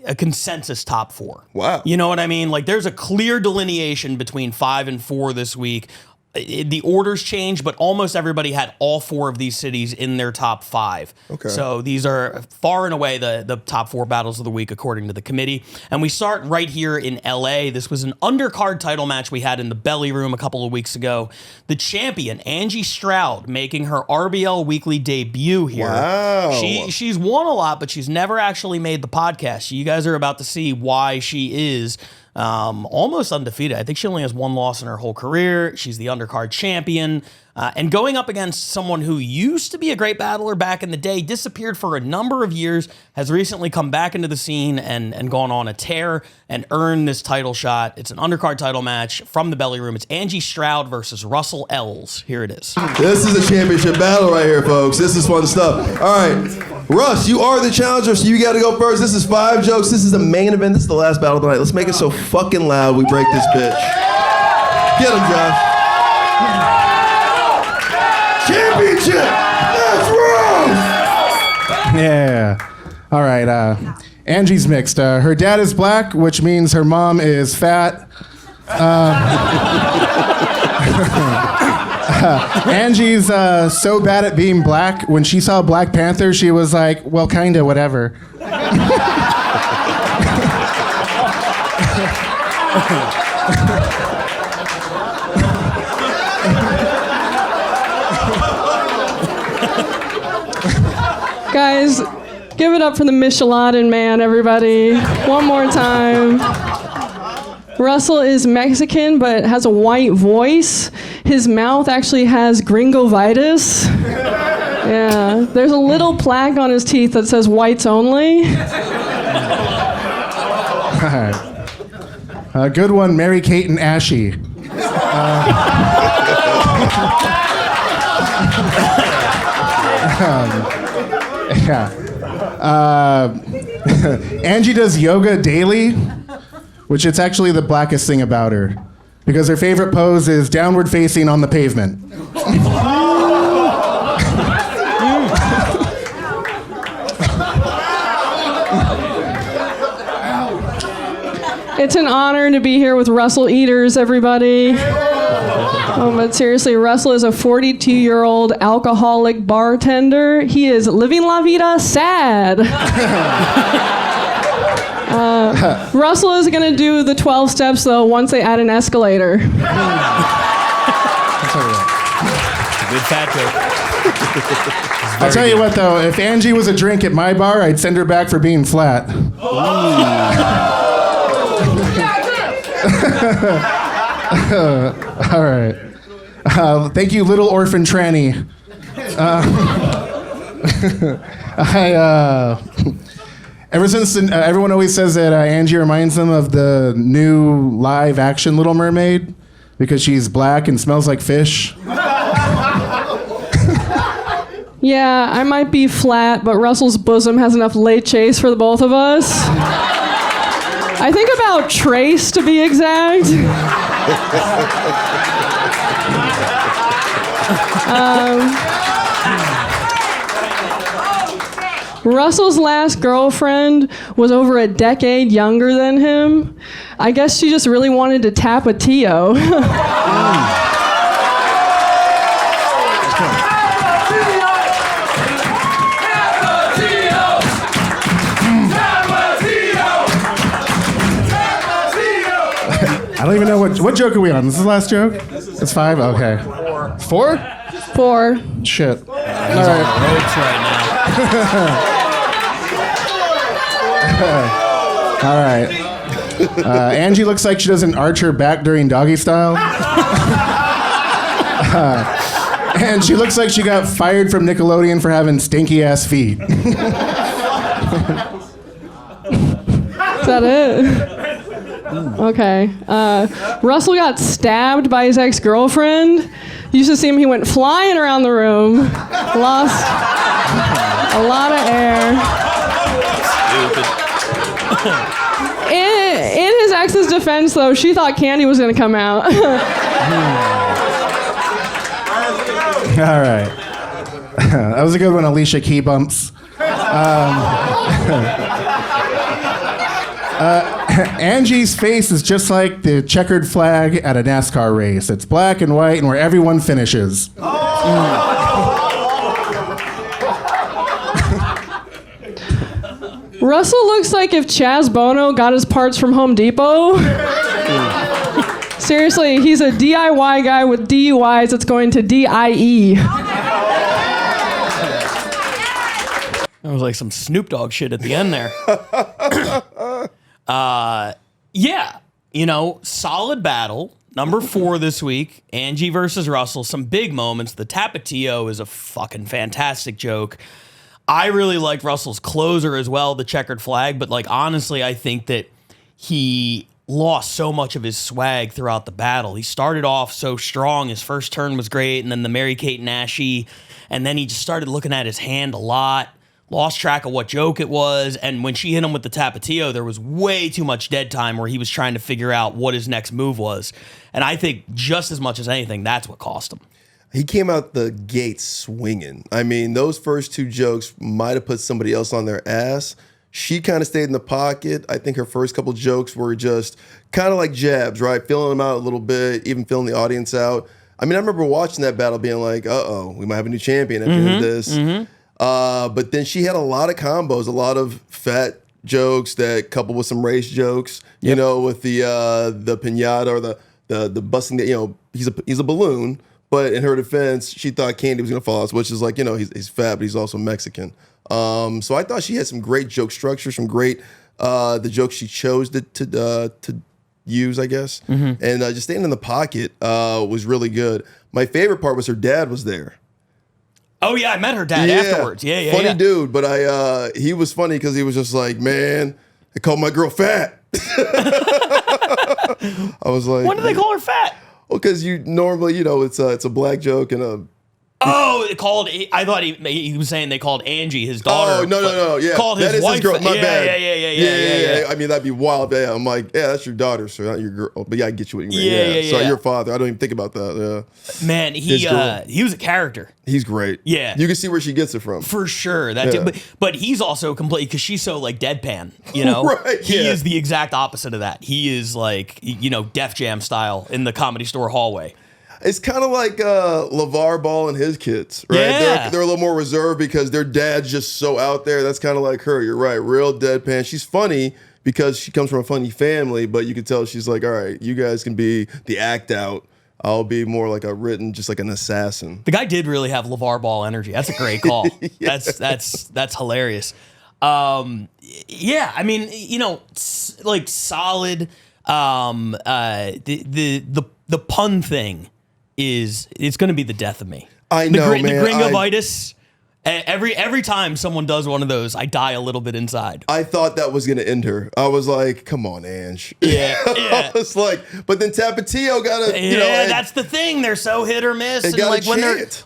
a consensus top 4. Wow. You know what I mean? Like there's a clear delineation between 5 and 4 this week. The orders changed, but almost everybody had all 4 of these cities in their top 5. Okay. So these are far and away the top 4 battles of the week, according to the committee. And we start right here in LA. This was an undercard title match we had in the Belly Room a couple of weeks ago. The champion, Angie Stroud, making her RBL Weekly debut here. Wow. She's won a lot, but she's never actually made the podcast. You guys are about to see why she is almost undefeated. I think she only has 1 loss in her whole career. She's the undercard champion. And going up against someone who used to be a great battler back in the day, disappeared for a number of years, has recently come back into the scene and gone on a tear and earned this title shot. It's an undercard title match from the Belly Room. It's Angie Stroud versus Russell Ells. Here it is. This is a championship battle right here, folks. This is fun stuff. All right, Russ, you are the challenger, so you got to go first. This is 5 jokes. This is the main event. This is the last battle of the night. Let's make it so fucking loud we break this bitch. Get him, Josh. Championship! Let's roll! Yeah. All right. Angie's mixed. Her dad is black, which means her mom is fat. Angie's so bad at being black. When she saw Black Panther, she was like, well, kinda, whatever. Guys, give it up for the Michelin Man, everybody. One more time. Russell is Mexican, but has a white voice. His mouth actually has gringovitis. Yeah, there's a little plaque on his teeth that says whites only. All right. Good one, Mary-Kate and Ashy. Yeah. Angie does yoga daily, which it's actually the blackest thing about her, because her favorite pose is downward facing on the pavement. It's an honor to be here with Russell Eaters, everybody. But seriously, Russell is a 42-year-old alcoholic bartender. He is living la vida sad. Russell is going to do the 12 steps, though, once they add an escalator. I'll tell you what, though. If Angie was a drink at my bar, I'd send her back for being flat. All right. Thank you, little orphan tranny. Ever since everyone always says that Angie reminds them of the new live action Little Mermaid because she's black and smells like fish. Yeah, I might be flat, but Russell's bosom has enough leches for the both of us. I think about trace, to be exact. Russell's last girlfriend was over a decade younger than him. I guess she just really wanted to tap a Tio. I don't even know what joke are we on? This is the last joke? It's 5? Okay. 4? 4. Shit. He's on the ropes right now. All right. Angie looks like she doesn't arch her back during doggy style. And she looks like she got fired from Nickelodeon for having stinky ass feet. Is that it? Okay. Russell got stabbed by his ex-girlfriend. You used to see him, he went flying around the room, lost a lot of air. In his ex's defense, though, she thought candy was going to come out. All right. That was a good one, Alicia Key Bumps. Angie's face is just like the checkered flag at a NASCAR race. It's black and white and where everyone finishes. Russell looks like if Chaz Bono got his parts from Home Depot. Seriously, he's a DIY guy with DUIs that's going to DIE. That was like some Snoop Dogg shit at the end there. Yeah, solid battle. Number 4 this week, Angie versus Russell. Some big moments. The Tapatio is a fucking fantastic joke. I really liked Russell's closer as well, the checkered flag. But honestly, I think that he lost so much of his swag throughout the battle. He started off so strong. His first turn was great, and then the Mary-Kate Enache, and then he just started looking at his hand a lot. Lost track of what joke it was, and when she hit him with the Tapatio, there was way too much dead time where he was trying to figure out what his next move was. And I think just as much as anything, that's what cost him. He came out the gate swinging. I mean, those first 2 jokes might have put somebody else on their ass. She kind of stayed in the pocket. I think her first couple jokes were just kind of like jabs, right? Feeling them out a little bit, even feeling the audience out. I mean, I remember watching that battle being like, uh-oh, we might have a new champion at the end of this. Mm-hmm. But then she had a lot of combos, a lot of fat jokes that coupled with some race jokes, with the piñata or the busting that, he's a balloon, but in her defense, she thought candy was gonna fall out, which is like, he's fat, but he's also Mexican. So I thought she had some great joke structure, some great the jokes she chose to use, I guess. Mm-hmm. And just staying in the pocket was really good. My favorite part was her dad was there. Oh yeah, I met her dad afterwards. Yeah. Funny dude, but he was funny because he was just like, man, they called my girl fat. I was like, when do they call her fat? Well, because you normally, it's a black joke and a. Oh, I thought he was saying they called Angie, his daughter. Oh, no. Yeah. Called his wife. His girl. My bad. Yeah. I mean, that'd be wild. Yeah. I'm like, yeah, that's your daughter, so not your girl. But yeah, I get you what you mean. Yeah. So your father. I don't even think about that. Yeah. Man, he was a character. He's great. Yeah. You can see where she gets it from. For sure. But he's also complete because she's so deadpan, Right. He is the exact opposite of that. He is Def Jam style in the Comedy Store hallway. It's kind of like LeVar Ball and his kids, right? Yeah. They're a little more reserved because their dad's just so out there. That's kind of like her. You're right. Real deadpan. She's funny because she comes from a funny family, but you can tell she's like, all right, you guys can be the act out I'll be more like just like an assassin. The guy did really have LeVar Ball energy. That's a great call. That's hilarious. Yeah, I mean, like solid. The pun thing it's going to be the death of me. I know, man. The Gringovitis. Every time someone does one of those, I die a little bit inside. I thought that was going to end her. I was like, come on, Ange. Yeah. I was like, but then Tapatio got to, that's the thing. They're so hit or miss. And like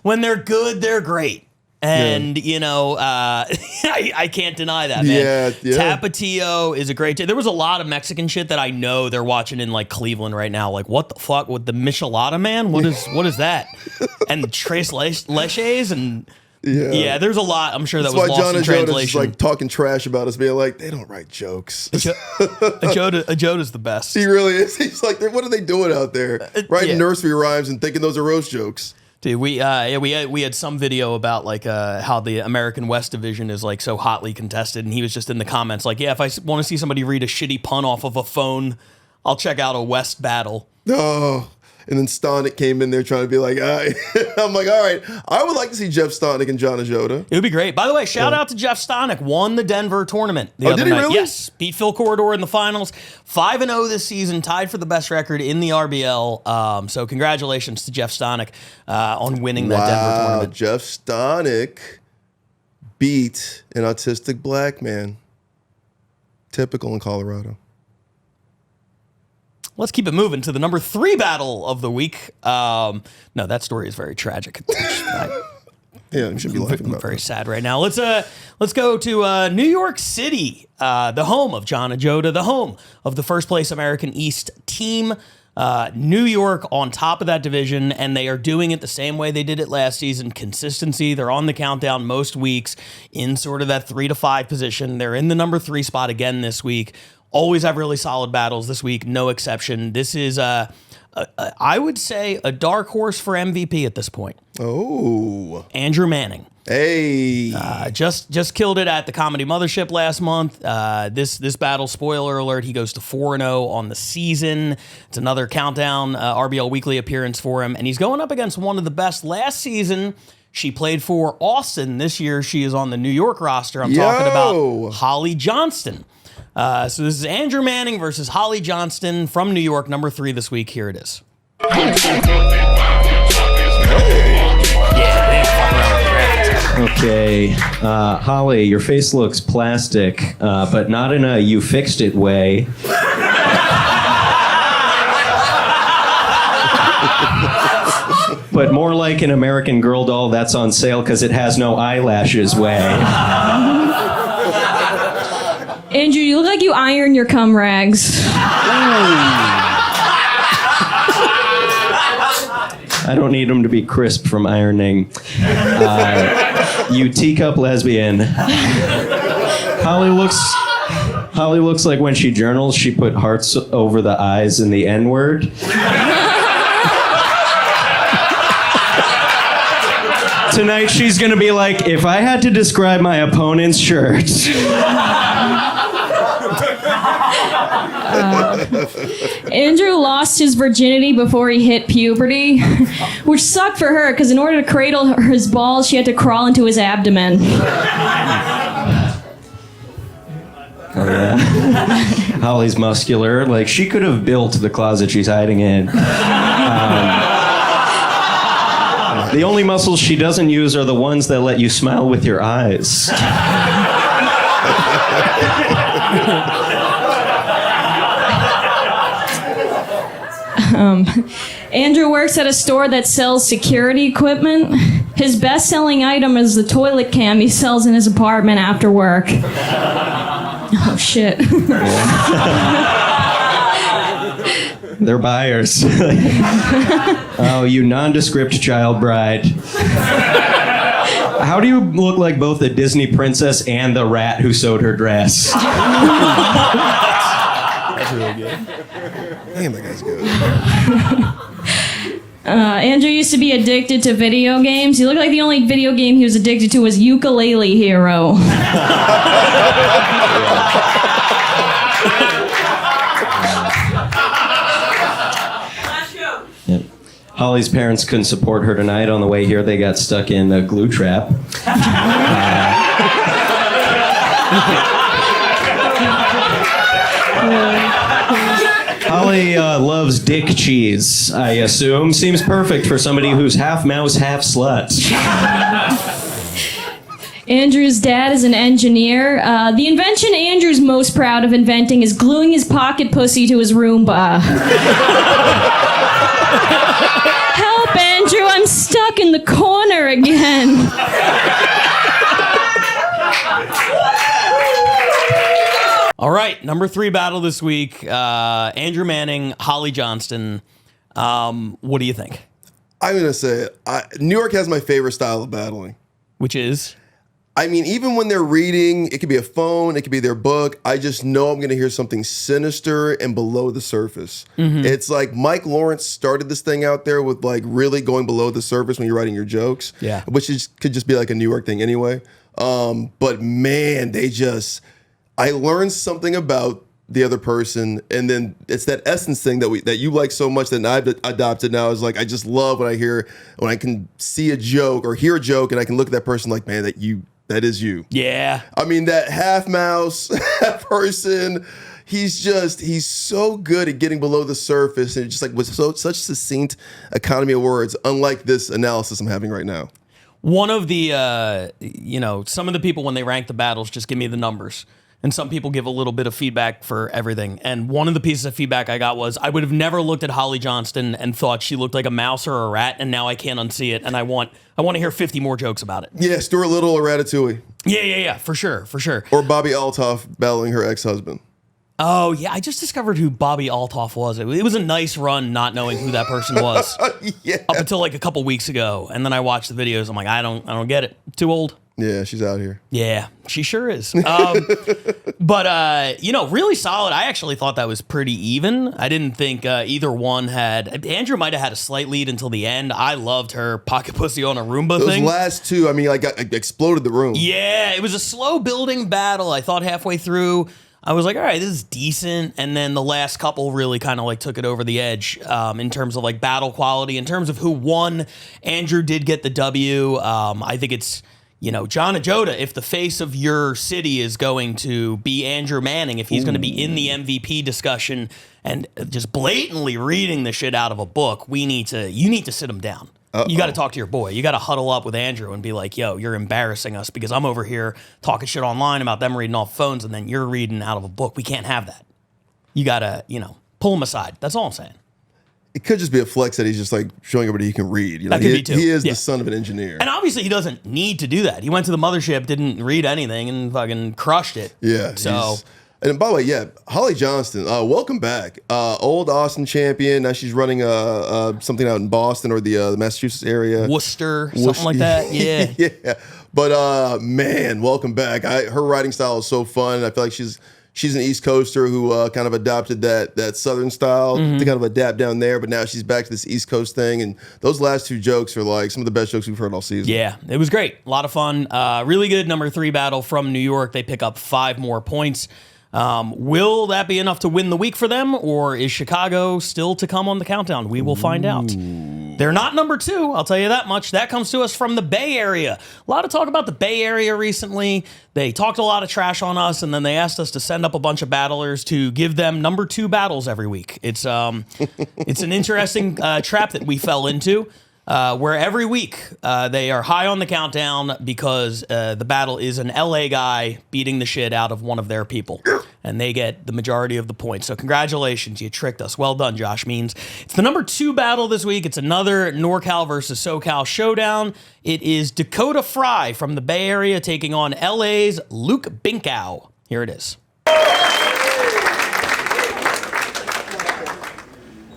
when they're good, they're great. And, I can't deny that, man. Yeah. Tapatio is a great There was a lot of Mexican shit that I know they're watching in, like, Cleveland right now. Like, what the fuck with the Michelada, man? What is that? And the Tres Leches and... Yeah, there's a lot. I'm sure that was lost in translation. Is like talking trash about us, being like, they don't write jokes. Ajoda's the best. He really is. He's like, what are they doing out there? Writing nursery rhymes and thinking those are roast jokes. Dude, we had some video about like how the American West Division is like so hotly contested, and he was just in the comments like, yeah, if I want to see somebody read a shitty pun off of a phone, I'll check out a West battle. Oh. And then Stonick came in there trying to be like, I'm like, all right, I would like to see Jeff Stonick and John Ajota. It would be great. By the way, shout out to Jeff Stonick. Won the Denver tournament the other night. Did he really? Yes. Beat Phil Corridor in the finals. 5-0 this season, tied for the best record in the RBL. So congratulations to Jeff Stonick on winning that Denver tournament. Jeff Stonick beat an autistic black man. Typical in Colorado. Let's keep it moving to the number 3 battle of the week. No, that story is very tragic. Yeah, you should be laughing about very sad right now. Let's go to New York City, the home of John Ajota, the home of the first place American East team. New York on top of that division, and they are doing it the same way they did it last season. Consistency. They're on the countdown most weeks in sort of that 3 to 5 position. They're in the number 3 spot again this week. Always have really solid battles this week, no exception. This is, I would say, a dark horse for MVP at this point. Oh. Andrew Manning. Hey. Just killed it at the Comedy Mothership last month. This battle, spoiler alert, he goes to 4-0 on the season. It's another countdown RBL Weekly appearance for him, and he's going up against one of the best last season. She played for Austin. This year, she is on the New York roster. I'm talking about Holly Johnston. So this is Andrew Manning versus Holly Johnston from New York, number 3 this week. Here it is. Okay, Holly, your face looks plastic, but not in a you fixed it way. But more like an American Girl doll that's on sale because it has no eyelashes way. Andrew, you look like you iron your cum rags. I don't need them to be crisp from ironing. You teacup lesbian. Holly looks like when she journals, she put hearts over the eyes in the N-word. Tonight she's gonna be like, if I had to describe my opponent's shirt. Andrew lost his virginity before he hit puberty, which sucked for her because in order to cradle his balls, she had to crawl into his abdomen. Oh, yeah. Holly's muscular. Like, she could have built the closet she's hiding in. The only muscles she doesn't use are the ones that let you smile with your eyes. Andrew works at a store that sells security equipment. His best-selling item is the toilet cam he sells in his apartment after work. Oh, shit. They're buyers. Oh, you nondescript child bride. How do you look like both the Disney princess and the rat who sewed her dress? That's really good. Damn, that guy's good. Andrew used to be addicted to video games. He looked like the only video game he was addicted to was Ukulele Hero. Holly's parents couldn't support her tonight. On the way here, they got stuck in a glue trap. Holly loves dick cheese, I assume. Seems perfect for somebody who's half mouse, half slut. Andrew's dad is an engineer. The invention Andrew's most proud of inventing is gluing his pocket pussy to his Roomba. Help, Andrew, I'm stuck in the corner again. All right, number 3 battle this week. Andrew Manning, Holly Johnston. What do you think? I'm going to say it. New York has my favorite style of battling. Which is? I mean, even when they're reading, it could be a phone, it could be their book. I just know I'm going to hear something sinister and below the surface. Mm-hmm. It's like Mike Lawrence started this thing out there with like really going below the surface when you're writing your jokes. Yeah. Which could just be like a New York thing anyway. But man, I learned something about the other person, and then it's that essence thing that you like so much that I've adopted now. Is like I just love when I can see a joke or hear a joke, and I can look at that person like, man, that is you. Yeah. I mean, that half mouse person, he's so good at getting below the surface, and just like with such succinct economy of words, unlike this analysis I'm having right now. One of the, some of the people when they rank the battles just give me the numbers. And some people give a little bit of feedback for everything. And one of the pieces of feedback I got was, I would have never looked at Holly Johnston and thought she looked like a mouse or a rat, and now I can't unsee it. And I want to hear 50 more jokes about it. Yeah, Stuart Little or Ratatouille. Yeah, for sure. Or Bobby Altoff battling her ex-husband. Oh, yeah, I just discovered who Bobby Altoff was. It was a nice run not knowing who that person was. Yeah. Up until like a couple weeks ago. And then I watched the videos. I'm like, I don't get it. Too old. Yeah, she's out here. Yeah, she sure is. But really solid. I actually thought that was pretty even. I didn't think either one had. Andrew might have had a slight lead until the end. I loved her pocket pussy on a Roomba thing. Those last two, I mean, like, exploded the room. Yeah, it was a slow building battle. I thought halfway through, I was like, all right, this is decent. And then the last couple really kind of like took it over the edge in terms of like battle quality. In terms of who won, Andrew did get the W. I think it's. John Ajota, if the face of your city is going to be Andrew Manning, if he's going to be in the MVP discussion and just blatantly reading the shit out of a book, you need to sit him down. Uh-oh. You got to talk to your boy. You got to huddle up with Andrew and be like, yo, you're embarrassing us because I'm over here talking shit online about them reading off phones and then you're reading out of a book. We can't have that. You got to, pull him aside. That's all I'm saying. It could just be a flex that he's just like showing everybody he can read. That could be too. He is the son of an engineer. And obviously he doesn't need to do that. He went to the mothership, didn't read anything, and fucking crushed it. Yeah. So. And by the way, Holly Johnston, welcome back. Old Austin champion. Now she's running something out in Boston or the Massachusetts area. Worcester, something like that. Yeah. Yeah. But man, welcome back. Her writing style is so fun. I feel like she's an East Coaster who kind of adopted that Southern style to kind of adapt down there, but now she's back to this East Coast thing. And those last two jokes are like some of the best jokes we've heard all season. Yeah, it was great. A lot of fun. Really good number 3 battle from New York. They pick up 5 more points. Will that be enough to win the week for them, or is Chicago still to come on the countdown? We will find out. They're not number 2, I'll tell you that much. That comes to us from the Bay Area. A lot of talk about the Bay Area recently. They talked a lot of trash on us, and then they asked us to send up a bunch of battlers to give them number 2 battles every week. It's an interesting trap that we fell into. Where every week they are high on the countdown because the battle is an LA guy beating the shit out of one of their people. And they get the majority of the points. So congratulations, you tricked us. Well done, Josh Means. It's the number 2 battle this week. It's another NorCal versus SoCal showdown. It is Dakota Fry from the Bay Area taking on LA's Luke Binkow. Here it is.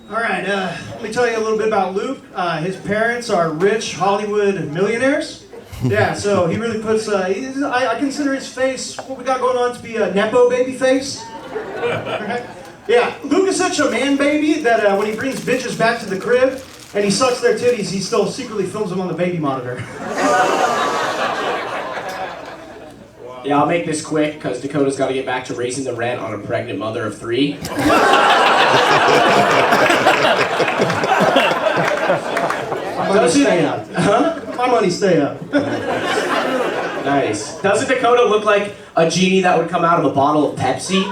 All right, let me tell you a little bit about Luke. His parents are rich Hollywood millionaires. Yeah, so he really puts, I consider his face, what we got going on, to be a Nepo baby face. Okay. Yeah, Luke is such a man baby that when he brings bitches back to the crib and he sucks their titties, he still secretly films them on the baby monitor. Yeah, I'll make this quick because Dakota's got to get back to raising the rent on a pregnant mother of 3. My money stay up. My money stay up. Nice. Doesn't Dakota look like a genie that would come out of a bottle of Pepsi?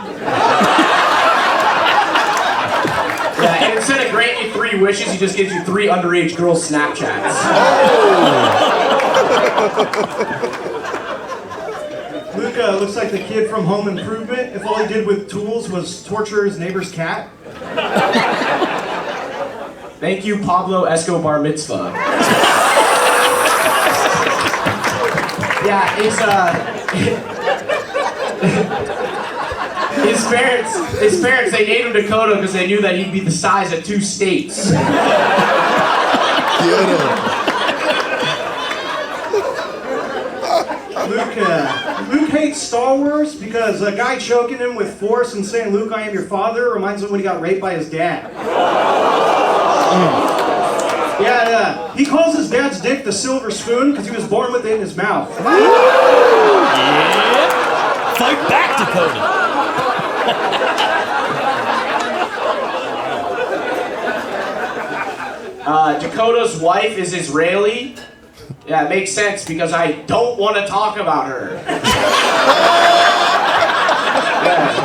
Yeah, and instead of granting you 3 wishes, he just gives you 3 underage girls' Snapchats. Luke looks like the kid from Home Improvement if all he did with tools was torture his neighbor's cat. Thank you, Pablo Escobar Mitzvah. Yeah, his parents, they named him Dakota because they knew that he'd be the size of 2 states. Luke hates Star Wars because a guy choking him with force and saying, "Luke, I am your father," reminds him when he got raped by his dad. Yeah, he calls his dad's dick the silver spoon because he was born with it in his mouth. Yeah. Fight back, Dakota. Dakota's wife is Israeli. Yeah, it makes sense because I don't want to talk about her. Yeah.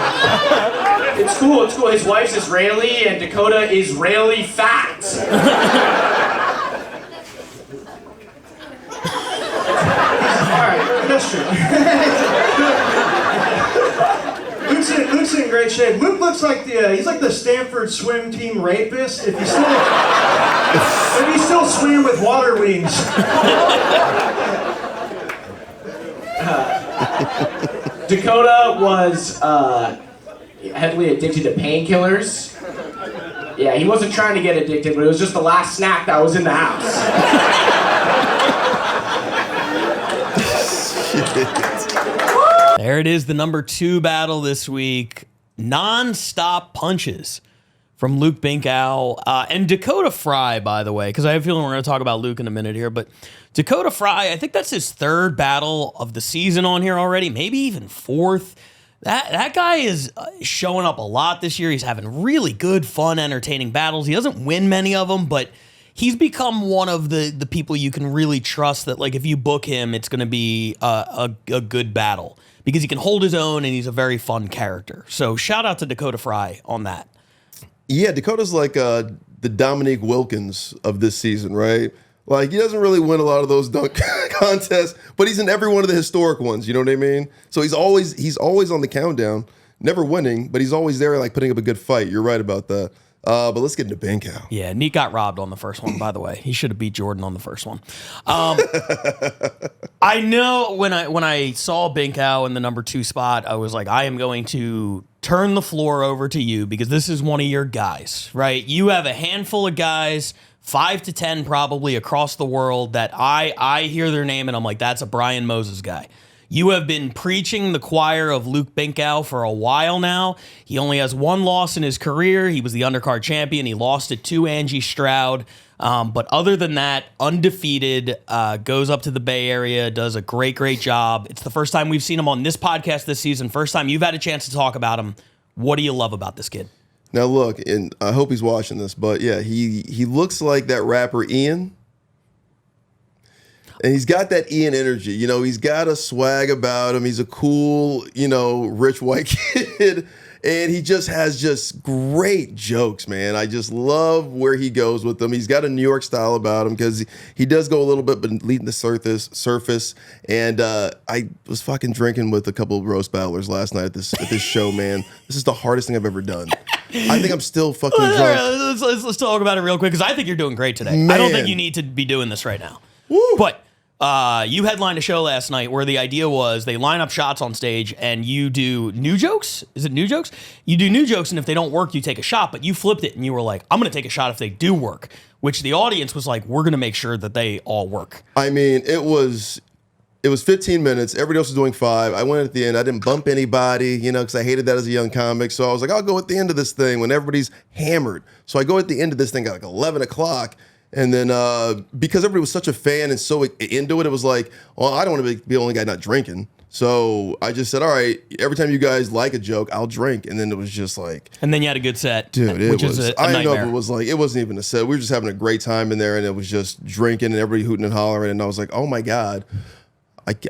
It's cool. His wife's Israeli and Dakota is really fat. Alright, that's true. Luke's in great shape. Luke looks like he's like the Stanford swim team rapist if he still swam with water wings. Dakota was heavily addicted to painkillers. Yeah, he wasn't trying to get addicted, but it was just the last snack that was in the house. There it is, the number 2 battle this week. Non-stop punches from Luke Binkow and Dakota Fry, by the way, because I have a feeling we're going to talk about Luke in a minute here, but Dakota Fry, I think that's his 3rd battle of the season on here already, maybe even 4th. That guy is showing up a lot this year. He's having really good, fun, entertaining battles. He doesn't win many of them, but he's become one of the people you can really trust that, like, if you book him, it's going to be a good battle because he can hold his own and he's a very fun character. So shout out to Dakota Fry on that. Yeah, Dakota's like the Dominique Wilkins of this season, right? Like, he doesn't really win a lot of those dunk contests, but he's in every one of the historic ones, you know what I mean? So he's always on the countdown, never winning, but he's always there, like, putting up a good fight. You're right about that. But let's get into Binkow. Yeah, Neat got robbed on the first one, by the way. He should have beat Jordan on the first one. I know when I saw Binkow in the number 2 spot, I was like, I am going to turn the floor over to you because this is one of your guys, right? You have a handful of guys, 5 to 10 probably across the world that I hear their name and I'm like, that's a Brian Moses guy. You have been preaching the choir of Luke Binkow for a while now. He only has 1 loss in his career. He was the undercard champion. He lost it to Angie Stroud. But other than that, undefeated, goes up to the Bay Area, does a great job. It's the first time we've seen him on this podcast this season. First time you've had a chance to talk about him. What do you love about this kid? Now look, and I hope he's watching this, but yeah, he looks like that rapper Ian. And he's got that Ian energy. You know, he's got a swag about him. He's a cool, rich white kid. And he just has great jokes, man. I just love where he goes with them. He's got a New York style about him because he does go a little bit beneath the surface. And I was fucking drinking with a couple of roast battlers last night at this show, man. This is the hardest thing I've ever done. I think I'm still fucking drunk. Let's talk about it real quick because I think you're doing great today. Man. I don't think you need to be doing this right now. Woo. But you headlined a show last night where the idea was they line up shots on stage and you do new jokes. Is it new jokes? You do new jokes, and if they don't work, you take a shot. But you flipped it and you were like, I'm going to take a shot if they do work, which the audience was like, we're going to make sure that they all work. I mean, it was 15 minutes. Everybody else was doing 5. I went at the end. I didn't bump anybody, because I hated that as a young comic. So I was like, I'll go at the end of this thing when everybody's hammered. So I go at the end of this thing at like 11 o'clock. And then because everybody was such a fan and so into it, it was like, well, I don't want to be the only guy not drinking. So I just said, all right, every time you guys like a joke, I'll drink. And then it was just like... And then you had a good set. Dude, which is a I didn't know if nightmare. it was like, it wasn't even a set. We were just having a great time in there, and it was just drinking and everybody hooting and hollering. And I was like, oh my God,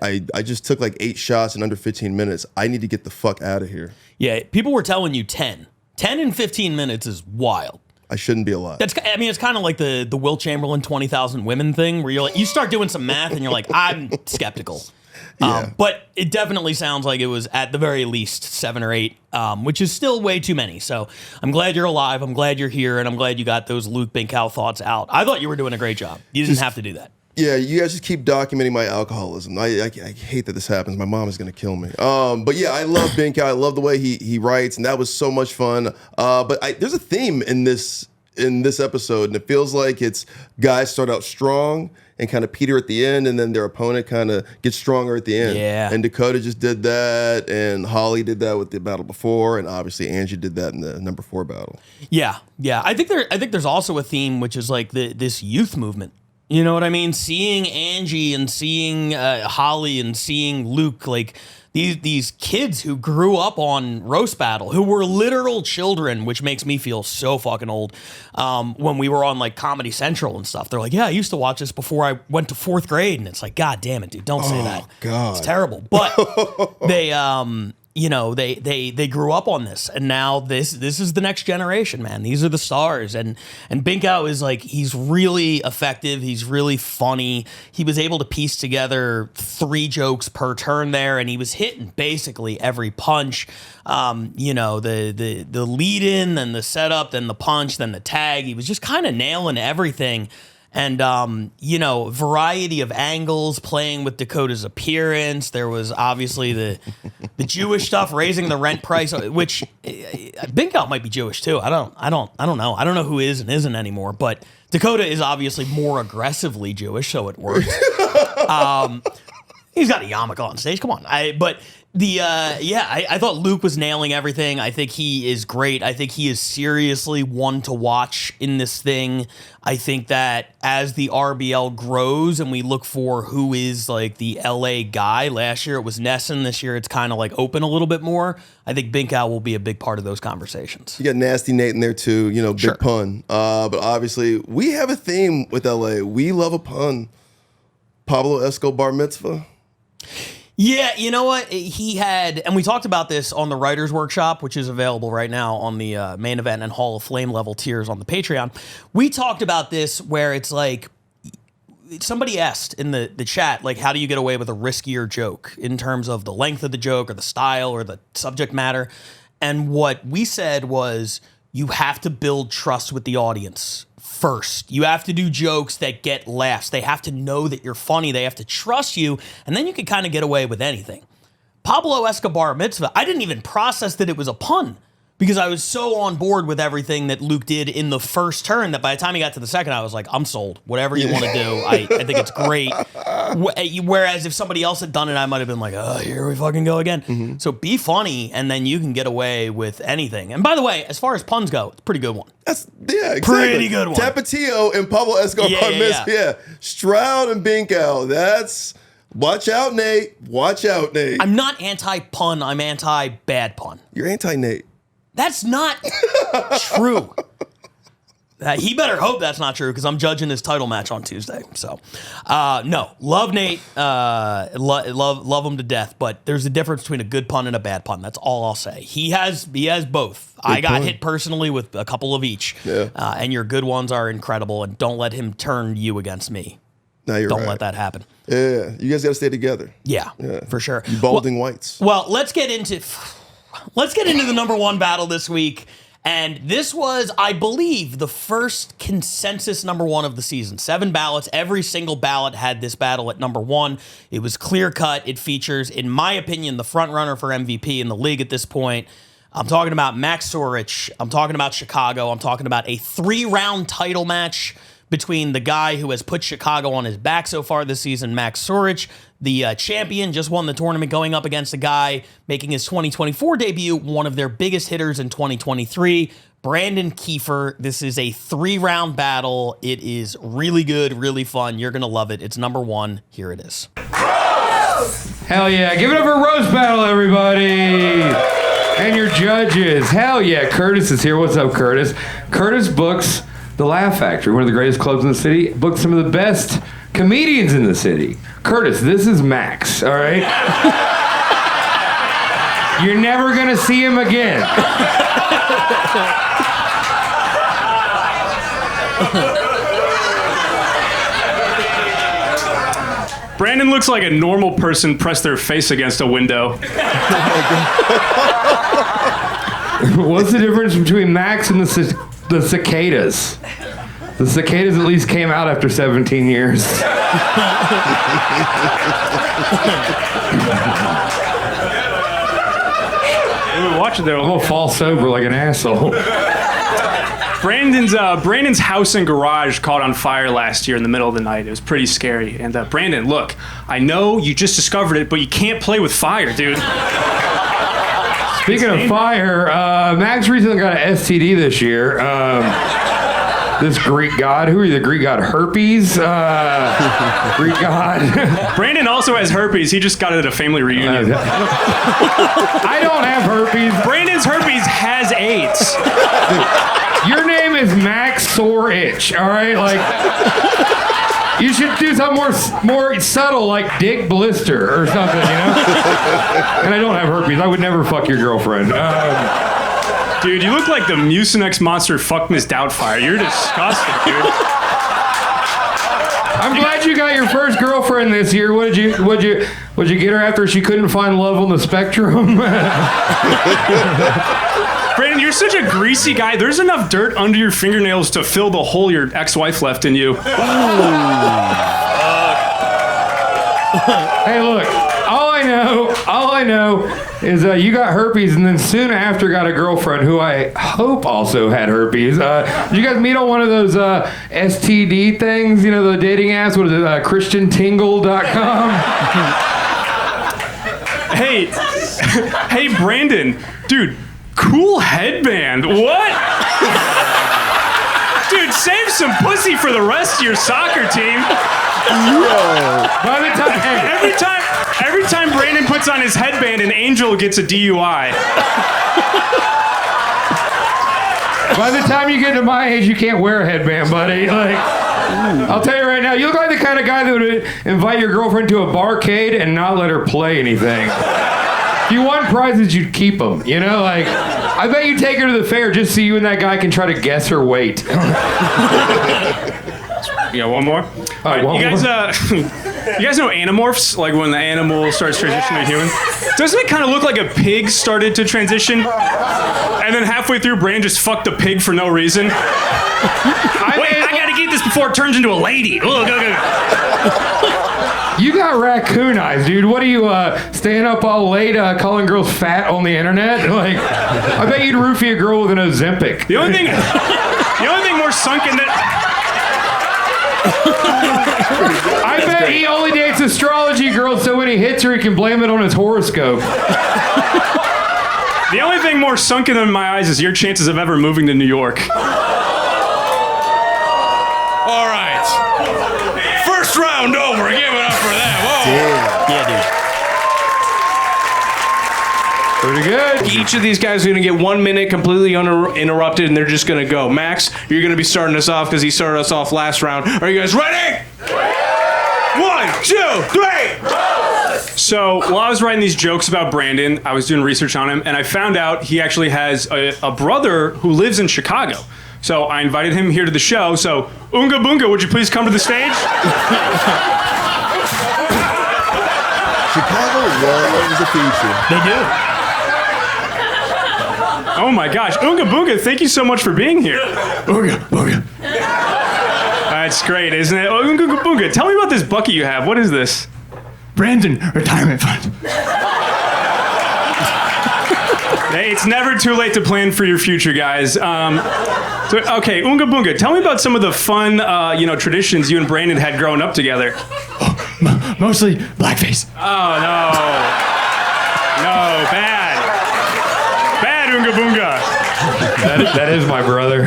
I just took like 8 shots in under 15 minutes. I need to get the fuck out of here. Yeah, people were telling you 10. 10 in 15 minutes is wild. I shouldn't be alive. It's kind of like the Will Chamberlain 20,000 women thing, where you're like, you start doing some math and you're like, I'm skeptical. Yeah. But it definitely sounds like it was at the very least 7 or 8, which is still way too many. So I'm glad you're alive. I'm glad you're here, and I'm glad you got those Luke Binkow thoughts out. I thought you were doing a great job. You didn't have to do that. Yeah, you guys just keep documenting my alcoholism. I hate that this happens. My mom is going to kill me. But yeah, I love Binkow. I love the way he writes, and that was so much fun. But there's a theme in this episode, and it feels like it's guys start out strong and kind of peter at the end, and then their opponent kind of gets stronger at the end. Yeah. And Dakota just did that, and Holly did that with the battle before, and obviously Angie did that in the number 4 battle. Yeah. I think there's also a theme, which is like this youth movement. You know what I mean? Seeing Angie and seeing Holly and seeing Luke, like these kids who grew up on Roast Battle, who were literal children, which makes me feel so fucking old. When we were on like Comedy Central and stuff, they're like, yeah, I used to watch this before I went to 4th grade. And it's like, God damn it, dude, don't say that. God. It's terrible. But they grew up on this, and now this is the next generation, man. These are the stars, and Binkow is like, he's really effective. He's really funny. He was able to piece together 3 jokes per turn there, and he was hitting basically every punch. The lead in, then the setup, then the punch, then the tag. He was just kind of nailing everything. And, variety of angles, playing with Dakota's appearance. There was obviously the Jewish stuff, raising the rent price, which Binkow might be Jewish too. I don't know. I don't know who is and isn't anymore, but Dakota is obviously more aggressively Jewish, so it worked. He's got a yarmulke on stage. Come on. I thought Luke was nailing everything. I think he is great. I think he is seriously one to watch in this thing. I think that as the RBL grows and we look for who is like the LA guy, last year it was Nesson. This year it's kind of like open a little bit more. I think Binkow will be a big part of those conversations. You got Nasty Nate in there too, big Sure. pun. But obviously we have a theme with LA. We love a pun. Pablo Escobar Mitzvah. Yeah, you know what? He had, and we talked about this on the Writers Workshop, which is available right now on the main event and Hall of Flame level tiers on the Patreon. We talked about this where it's like, somebody asked in the chat, like, how do you get away with a riskier joke in terms of the length of the joke or the style or the subject matter? And what we said was, you have to build trust with the audience first. You have to do jokes that get laughs. They have to know that you're funny. They have to trust you, and then you can kind of get away with anything. Pablo Escobar Mitzvah, I didn't even process that it was a pun because I was so on board with everything that Luke did in the first turn that by the time he got to the second, I was like, I'm sold. Whatever you want to do, I think it's great. Whereas if somebody else had done it, I might have been like, oh, here we fucking go again. Mm-hmm. So be funny, and then you can get away with anything. And by the way, as far as puns go, it's a pretty good one. Exactly. Pretty good one. Tapatio and Pablo Escobar Mitzvah. Yeah. Stroud and Binkow. That's... Watch out, Nate. Watch out, Nate. I'm not anti-pun. I'm anti-bad pun. You're anti-Nate. That's not true. He better hope that's not true because I'm judging his title match on Tuesday. So, no, love Nate, love him to death. But there's a difference between a good pun and a bad pun. That's all I'll say. He has both. Good I got pun. Hit personally with a couple of each. Yeah. And your good ones are incredible. And don't let him turn you against me. No, you're don't right. let that happen. Yeah, you guys got to stay together. Yeah, for sure. You balding whites. Well, let's get into the number 1 battle this week. And this was, I believe, the first consensus number 1 of the season. 7 ballots. Every single ballot had this battle at number 1. It was clear cut. It features, in my opinion, the front runner for MVP in the league at this point. I'm talking about Max Sorich. I'm talking about Chicago. I'm talking about a 3-round title match between the guy who has put Chicago on his back so far this season, Max Sorich, the champion, just won the tournament, going up against a guy making his 2024 debut, one of their biggest hitters in 2023, Brandon Kiefer. This is a 3-round battle. It is really good, really fun. You're going to love it. It's number 1. Here it is. Hell yeah. Give it up for Roast Battle, everybody. And your judges. Hell yeah. Curtis is here. What's up, Curtis? Curtis books the Laugh Factory, one of the greatest clubs in the city. Books some of the best comedians in the city. Curtis, this is Max, all right? You're never going to see him again. Brandon looks like a normal person pressed their face against a window. What's the difference between Max and the cicadas? The cicadas at least came out after 17 years. Watch it there. I'm gonna fall sober like an asshole. Brandon's house and garage caught on fire last year in the middle of the night. It was pretty scary. And Brandon, look, I know you just discovered it, but you can't play with fire, dude. Speaking of fire, Max recently got an STD this year. This Greek god. Who are you, the Greek god? Herpes? Greek god. Brandon also has herpes. He just got it at a family reunion. I don't have herpes. Brandon's herpes has AIDS. Your name is Max Sore Itch, all right? Like, you should do something more subtle, like Dick Blister or something, you know? And I don't have herpes. I would never fuck your girlfriend. Dude, you look like the Mucinex monster fuck Miss Doubtfire. You're disgusting, dude. I'm glad you got your first girlfriend this year. What'd you get her after she couldn't find love on the spectrum? Brandon, you're such a greasy guy. There's enough dirt under your fingernails to fill the hole your ex-wife left in you. Hey, look. All I know is you got herpes, and then soon after got a girlfriend who I hope also had herpes. Did you guys meet on one of those STD things? You know, the dating apps? What is it? ChristianTingle.com? Hey, Brandon, dude, cool headband. What? Dude, save some pussy for the rest of your soccer team. By the time, every time Brandon puts on his headband, an angel gets a DUI. By the time you get to my age, you can't wear a headband, buddy. Like, I'll tell you right now, you look like the kind of guy that would invite your girlfriend to a barcade and not let her play anything. If you want prizes, you'd keep them. You know, like, I bet you take her to the fair just so you and that guy can try to guess her weight. Yeah, one more. All right, you guys know Animorphs? Like when the animal starts transitioning to human? Doesn't it kind of look like a pig started to transition? And then halfway through, Brandon just fucked a pig for no reason? Wait, I gotta get this before it turns into a lady. You got raccoon eyes, dude. What are you, staying up all late calling girls fat on the internet? Like, I bet you'd roofie a girl with an Ozempic. The only thing more sunken that... I bet he only dates astrology girls so when he hits her, he can blame it on his horoscope. The only thing more sunken in my eyes is your chances of ever moving to New York. All right. First round over. Give it up for that. Whoa. Yeah, dude. Pretty good. Each of these guys are going to get 1 minute completely uninterrupted, and they're just going to go. Max, you're going to be starting us off because he started us off last round. Are you guys ready? 1, 2, 3. So while I was writing these jokes about Brandon, I was doing research on him, and I found out he actually has a brother who lives in Chicago. So I invited him here to the show. So Oonga Boonga, would you please come to the stage? Chicago loves a feature. They do. Oh my gosh. Oonga Boonga, thank you so much for being here. Booga, booga. That's great, isn't it? Oh, Oonga Boonga, tell me about this bucket you have. What is this? Brandon Retirement Fund. Hey, it's never too late to plan for your future, guys. Okay, Oonga Boonga, tell me about some of the fun, traditions you and Brandon had growing up together. Mostly blackface. Oh, no. No, bad. Bad, Oonga Boonga. That is my brother.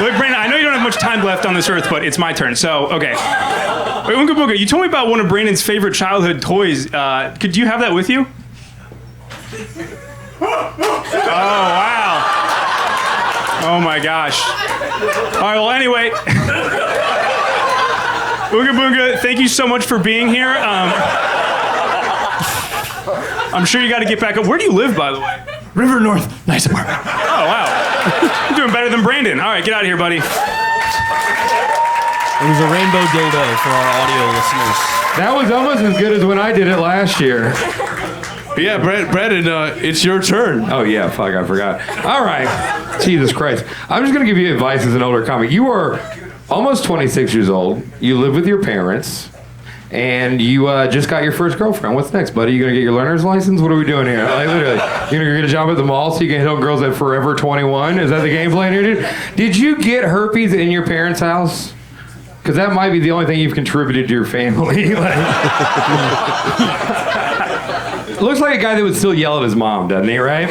Look, Brandon, I know you don't have much time left on this earth, but it's my turn. So, okay. Wait, Oonga Boonga, you told me about one of Brandon's favorite childhood toys. Could you have that with you? Oh, wow. Oh, my gosh. All right, well, anyway. Oonga Boonga, thank you so much for being here. I'm sure you got to get back up. Where do you live, by the way? River North. Nice apartment. Oh, wow. You're doing better than Brandon. All right, get out of here, buddy. It was a rainbow dildo for our audio listeners. That was almost as good as when I did it last year. Yeah, Brandon, it's your turn. Oh, yeah, fuck, I forgot. All right. Jesus Christ. I'm just going to give you advice as an older comic. You are almost 26 years old. You live with your parents. And you just got your first girlfriend. What's next, buddy? You gonna get your learner's license? What are we doing here? Like, literally, you gonna get a job at the mall so you can hit on girls at Forever 21? Is that the game plan here, dude? Did you get herpes in your parents' house? Because that might be the only thing you've contributed to your family. Looks like a guy that would still yell at his mom, doesn't he, right?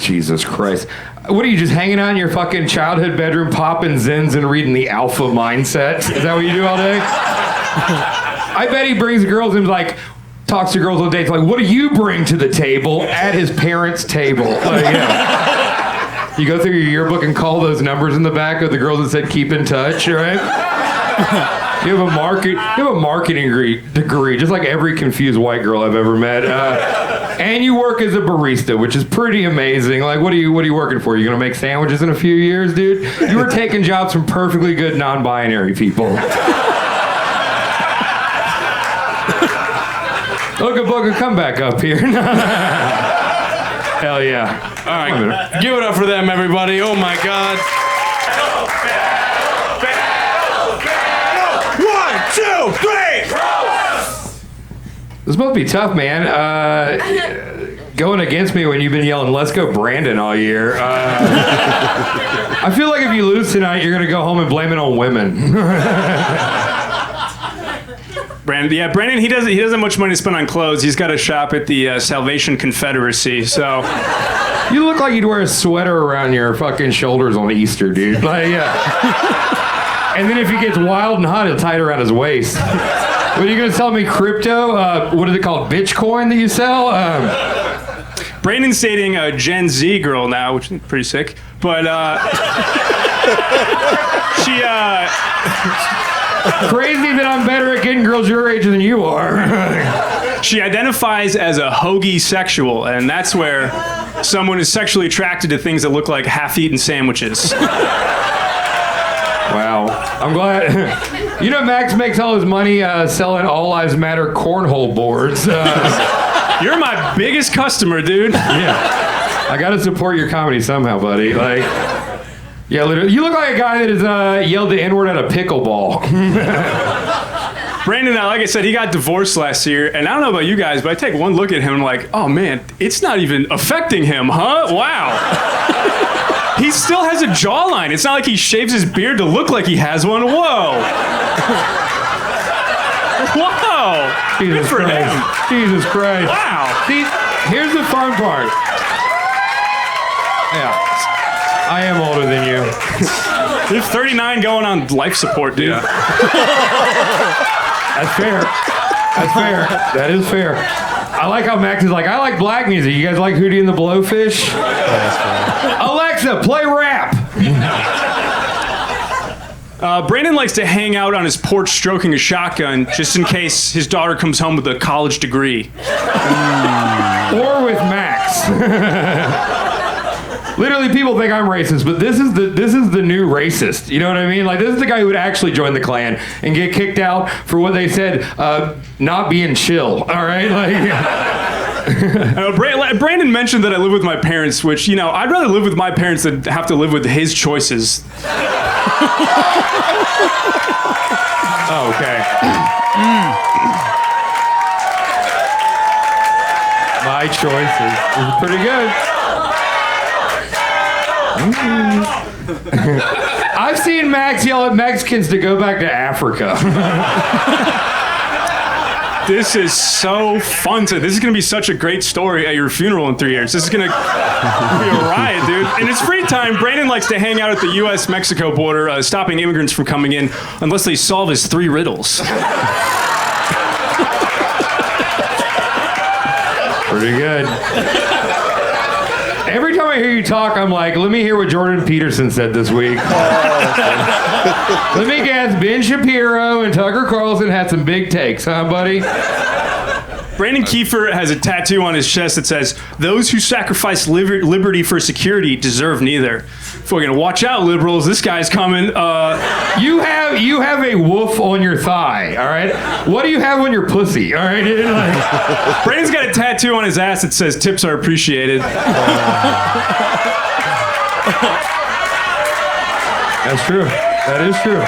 Jesus Christ. What are you, just hanging out in your fucking childhood bedroom, popping Zins and reading the Alpha Mindset? Is that what you do all day? I bet he brings girls and like talks to girls on dates like, what do you bring to the table at his parents' table? Like, yeah. You go through your yearbook and call those numbers in the back of the girls that said keep in touch, right? You have a marketing degree, just like every confused white girl I've ever met. And you work as a barista, which is pretty amazing. Like, what are you working for? You gonna make sandwiches in a few years, dude? You were taking jobs from perfectly good non-binary people. Ooga Booga, come back up here. Hell yeah. All right, give it up for them, everybody. Oh my God. 1, 2, 3. This must be tough, man. Going against me when you've been yelling, let's go Brandon all year. I feel like if you lose tonight, you're going to go home and blame it on women. Brandon, he doesn't have much money to spend on clothes. He's got a shop at the Salvation Confederacy, so... You look like you'd wear a sweater around your fucking shoulders on Easter, dude. Like, yeah. And then if he gets wild and hot, he'll tie it around his waist. What are you going to tell me, crypto? What is it called, Bitcoin that you sell? Brandon's dating a Gen Z girl now, which is pretty sick. But, she, Crazy that I'm better at getting girls your age than you are. She identifies as a hoagie sexual, and that's where someone is sexually attracted to things that look like half-eaten sandwiches. Wow. I'm glad. You know, Max makes all his money selling All Lives Matter cornhole boards. You're my biggest customer, dude. Yeah. I got to support your comedy somehow, buddy. Like... Yeah, literally. You look like a guy that has yelled the N-word at a pickleball. Brandon, like I said, he got divorced last year, and I don't know about you guys, but I take one look at him and I'm like, oh man, it's not even affecting him, huh? Wow. He still has a jawline. It's not like he shaves his beard to look like he has one. Whoa. Whoa. Jesus Good for Christ. him. Jesus Christ. Wow. See, here's the fun part. Yeah. I am older than you. You're 39 going on life support, dude. Yeah. That's fair. That's fair. That is fair. I like how Max is like, I like black music. You guys like Hootie and the Blowfish? Oh, that's fair. Alexa, play rap. Brandon likes to hang out on his porch stroking a shotgun just in case his daughter comes home with a college degree. Or with Max. Literally, people think I'm racist, but this is the new racist. You know what I mean? Like, this is the guy who would actually join the Klan and get kicked out for what they said, not being chill. All right, like. Brandon mentioned that I live with my parents, which, you know, I'd rather live with my parents than have to live with his choices. Oh, okay. My choices. This is pretty good. I've seen Max yell at Mexicans to go back to Africa. This is so fun. This is going to be such a great story at your funeral in 3 years. This is going to be a riot, dude. In his free time, Brandon likes to hang out at the U.S.-Mexico border, stopping immigrants from coming in unless they solve his 3 riddles. Pretty good. Every time I hear you talk, I'm like, let me hear what Jordan Peterson said this week. Let me guess, Ben Shapiro and Tucker Carlson had some big takes, huh, buddy? Brandon Kiefer has a tattoo on his chest that says, "Those who sacrifice liberty for security deserve neither." Fucking watch out, liberals. This guy's coming. You have a wolf on your thigh, all right? What do you have on your pussy, all right? Brandon's got a tattoo on his ass that says, "Tips are appreciated." That's true. That is true.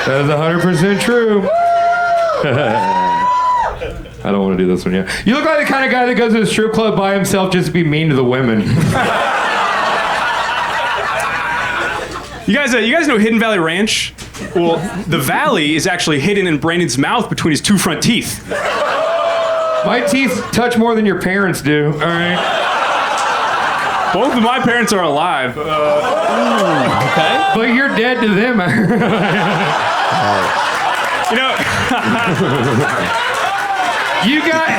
That is 100% true. I don't want to do this one yet. You look like the kind of guy that goes to a strip club by himself just to be mean to the women. You guys know Hidden Valley Ranch? Well, the valley is actually hidden in Brandon's mouth between his 2 front teeth. My teeth touch more than your parents do, all right? Both of my parents are alive. Okay. But you're dead to them. You know... You got...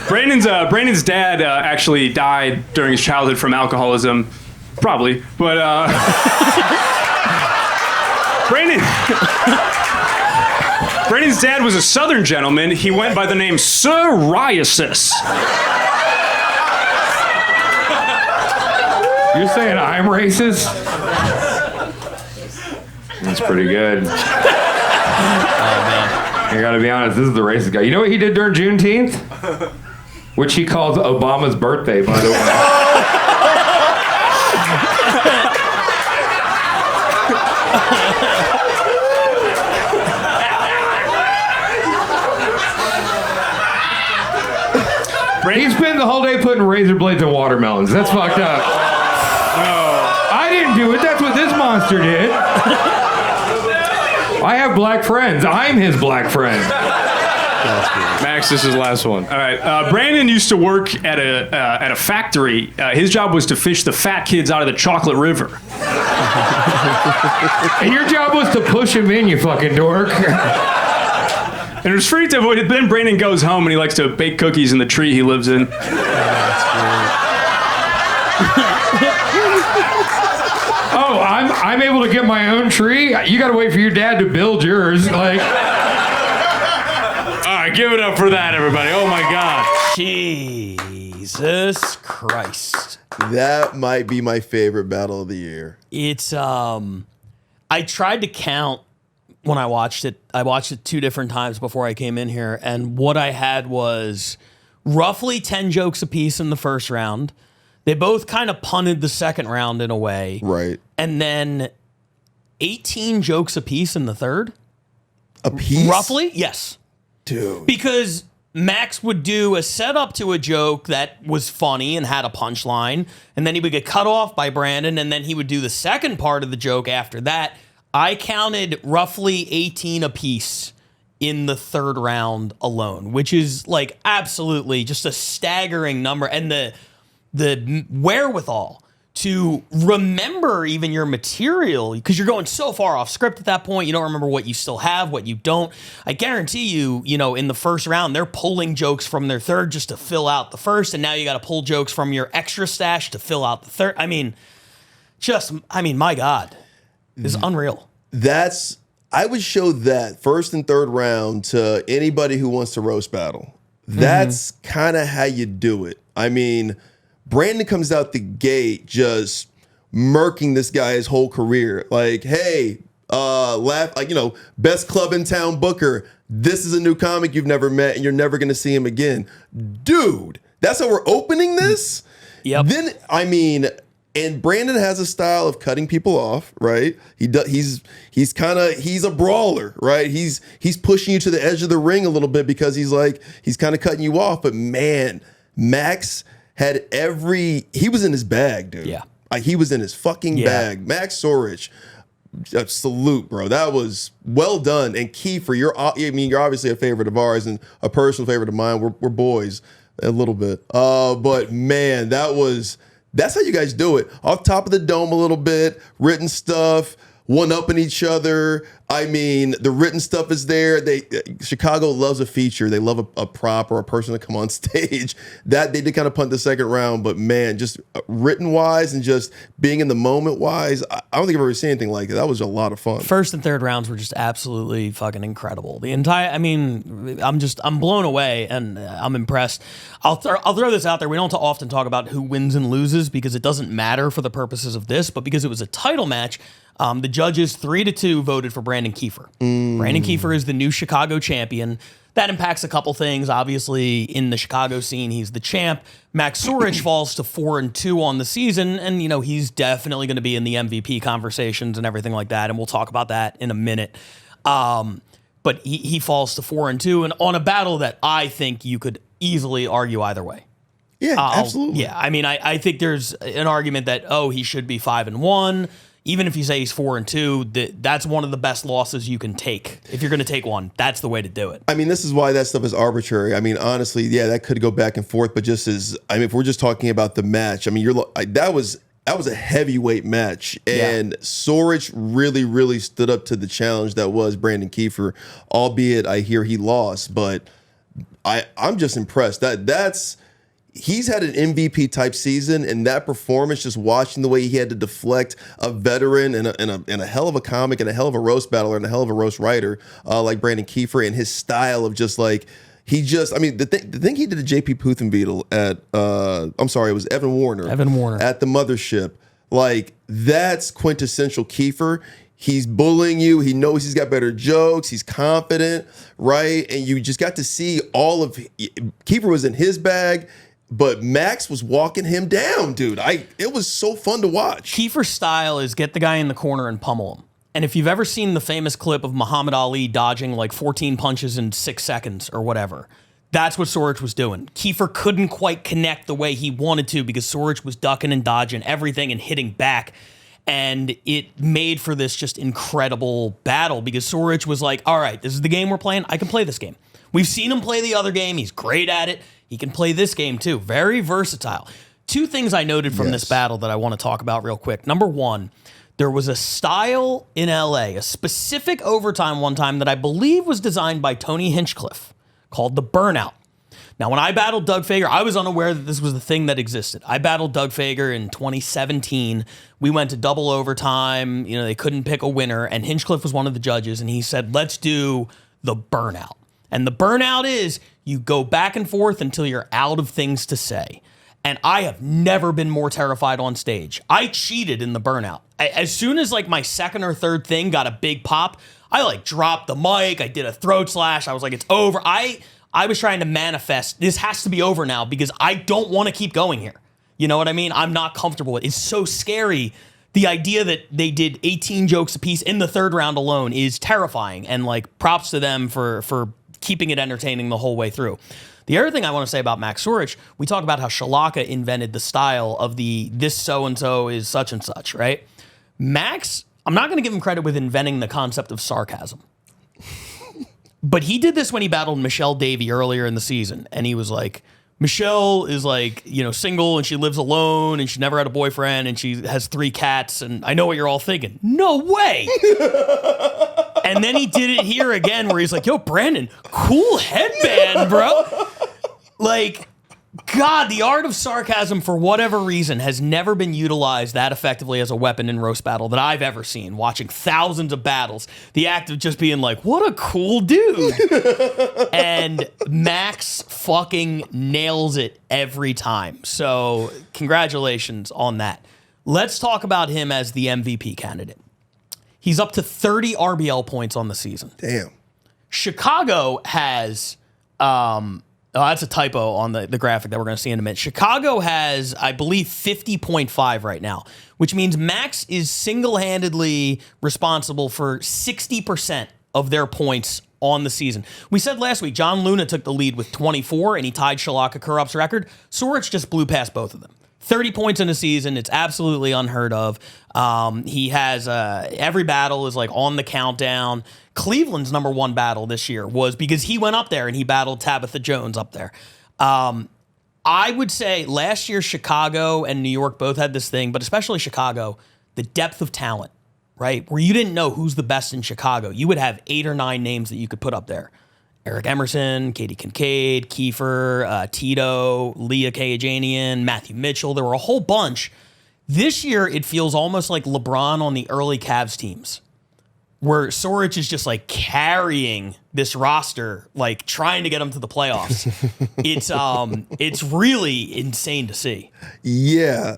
Brandon's dad actually died during his childhood from alcoholism, probably. But Brandon's dad was a Southern gentleman. He went by the name Psoriasis. You're saying I'm racist? That's pretty good. I gotta be honest, this is the racist guy. You know what he did during Juneteenth? Which he calls Obama's birthday, by the way. He spent the whole day putting razor blades in watermelons. That's fucked up. No. I didn't do it. That's what this monster did. I have black friends. I'm his black friend. Max, this is the last one. All right. Brandon used to work at a factory. His job was to fish the fat kids out of the chocolate river. And your job was to push him in, you fucking dork. And it was free to avoid it. Then Brandon goes home and he likes to bake cookies in the tree he lives in. Oh, I'm able to get my own tree? You gotta wait for your dad to build yours. Like. All right, give it up for that, everybody. Oh my God. Jesus Christ. That might be my favorite battle of the year. It's I tried to count when I watched it. I watched it 2 different times before I came in here, and what I had was roughly 10 jokes apiece in the first round. They both kind of punted the second round in a way. Right. And then 18 jokes apiece in the third. Apiece? Roughly, yes. Dude. Because Max would do a setup to a joke that was funny and had a punchline, and then he would get cut off by Brandon, and then he would do the second part of the joke after that. I counted roughly 18 apiece in the third round alone, which is like absolutely just a staggering number. And the wherewithal to remember even your material, because you're going so far off script at that point, you don't remember what you still have, what you don't. I guarantee you, in the first round, they're pulling jokes from their third just to fill out the first, and now you got to pull jokes from your extra stash to fill out the third. My God, it's unreal. I would show that first and third round to anybody who wants to roast battle. That's kind of how you do it. I mean, Brandon comes out the gate just murking this guy's whole career. Like, hey, best club in town booker. This is a new comic you've never met, and you're never going to see him again. Dude, that's how we're opening this? Yep. Then, and Brandon has a style of cutting people off, right? He's a brawler, right? He's pushing you to the edge of the ring a little bit because he's kind of cutting you off. But man, Max had he was in his bag, dude. Yeah. He was in his fucking bag. Max Sorich, salute, bro. That was well done. And Kiefer, you're obviously a favorite of ours and a personal favorite of mine. We're boys a little bit. But man, that's how you guys do it. Off top of the dome a little bit, written stuff, one-upping each other. I mean, the written stuff is there. Chicago loves a feature. They love a prop or a person to come on stage. That they did kind of punt the second round, but man, just written-wise and just being in the moment-wise, I don't think I've ever seen anything like it. That was a lot of fun. First and third rounds were just absolutely fucking incredible. I'm blown away and I'm impressed. I'll throw this out there. We don't often talk about who wins and loses because it doesn't matter for the purposes of this, but because it was a title match, the judges 3-2 voted for Brandon Kiefer. Brandon Kiefer is the new Chicago champion. That impacts a couple things. Obviously, in the Chicago scene, he's the champ. Max Sorich falls to 4-2 on the season, and he's definitely going to be in the MVP conversations and everything like that. And we'll talk about that in a minute. But he falls to 4-2, and on a battle that I think you could easily argue either way. Yeah, absolutely. Yeah, I think there's an argument that he should be 5-1. Even if you say he's 4-2, that's one of the best losses you can take. If you're going to take one, that's the way to do it. This is why that stuff is arbitrary. Honestly, yeah, that could go back and forth, but if we're just talking about the match, that was a heavyweight match, and Sorich really, really stood up to the challenge that was Brandon Kiefer, albeit I hear he lost, but I'm just impressed. He's had an MVP type season, and that performance, just watching the way he had to deflect a veteran and a hell of a comic and a hell of a roast battler and a hell of a roast writer like Brandon Kiefer, and his style of just like the thing he did to JP Puthenbeetle at it was Evan Warner at the Mothership, like that's quintessential Kiefer. He's bullying you. He knows he's got better jokes. He's confident, right? And you just got to see all of Kiefer was in his bag. But Max was walking him down, dude. It was so fun to watch. Kiefer's style is get the guy in the corner and pummel him. And if you've ever seen the famous clip of Muhammad Ali dodging like 14 punches in 6 seconds or whatever, that's what Sorich was doing. Kiefer couldn't quite connect the way he wanted to because Sorich was ducking and dodging everything and hitting back. And it made for this just incredible battle because Sorich was like, all right, this is the game we're playing. I can play this game. We've seen him play the other game. He's great at it. He can play this game too. Very versatile. Two things I noted from this battle that I want to talk about real quick. Number one, there was a style in LA, a specific overtime one time that I believe was designed by Tony Hinchcliffe called the burnout. Now, when I battled Doug Fager, I was unaware that this was the thing that existed. I battled Doug Fager in 2017. We went to double overtime. They couldn't pick a winner, and Hinchcliffe was one of the judges, and he said, let's do the burnout. And the burnout is you go back and forth until you're out of things to say. And I have never been more terrified on stage. I cheated in the burnout. As soon as like my second or third thing got a big pop, I like dropped the mic. I did a throat slash. I was like, it's over. I was trying to manifest, this has to be over now because I don't want to keep going here. You know what I mean? I'm not comfortable with it. It's so scary. The idea that they did 18 jokes apiece in the third round alone is terrifying. And like props to them for keeping it entertaining the whole way through. The other thing I want to say about Max Sorich, we talk about how Shalaka invented the style of this so-and-so is such and such, right? Max, I'm not going to give him credit with inventing the concept of sarcasm. But he did this when he battled Michelle Davey earlier in the season. And he was like, Michelle is like, single and she lives alone and she never had a boyfriend and she has 3 cats. And I know what you're all thinking. No way. And then he did it here again where he's like, yo, Brandon, cool headband, bro. Like, God, the art of sarcasm, for whatever reason, has never been utilized that effectively as a weapon in roast battle that I've ever seen. Watching thousands of battles, the act of just being like, what a cool dude. And Max fucking nails it every time. So congratulations on that. Let's talk about him as the MVP candidate. He's up to 30 RBL points on the season. Damn. Chicago has... that's a typo on the graphic that we're going to see in a minute. Chicago has, I believe, 50.5 right now, which means Max is single-handedly responsible for 60% of their points on the season. We said last week, John Luna took the lead with 24, and he tied Shalaka Kurup's record. Sorich just blew past both of them. 30 points in a season. It's absolutely unheard of. He has every battle is like on the countdown. Cleveland's number one battle this year was because he went up there and he battled Tabitha Jones up there. I would say last year Chicago and New York both had this thing, but especially Chicago, the depth of talent, right? Where you didn't know who's the best in Chicago. You would have 8 or 9 names that you could put up there. Eric Emerson, Katie Kincaid, Kiefer, Tito, Leah Kajanian, Matthew Mitchell. There were a whole bunch. This year, it feels almost like LeBron on the early Cavs teams, where Soric is just like carrying this roster, like trying to get them to the playoffs. It's really insane to see. Yeah.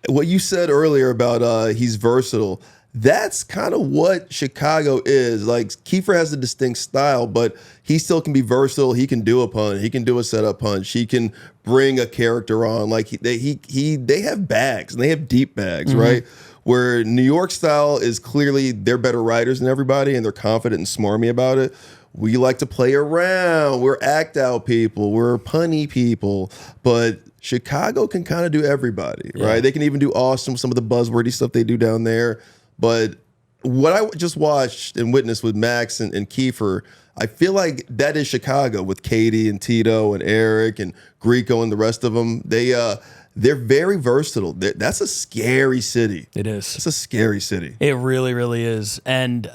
What you said earlier about he's versatile, that's kind of what Chicago is. Like, Kiefer has a distinct style, but he still can be versatile. He can do a punch. He can do a setup punch. He can bring a character on. Like, they have bags, and they have deep bags, right? Where New York style is clearly they're better writers than everybody, and they're confident and smarmy about it. We like to play around. We're act out people. We're punny people. But Chicago can kind of do everybody, right? They can even do awesome, some of the buzzwordy stuff they do down there. But what I just watched and witnessed with Max and Kiefer, I feel like that is Chicago with Katie and Tito and Eric and Greco and the rest of them. They're very versatile. That's a scary city. It is. It's a scary city. It really, really is. And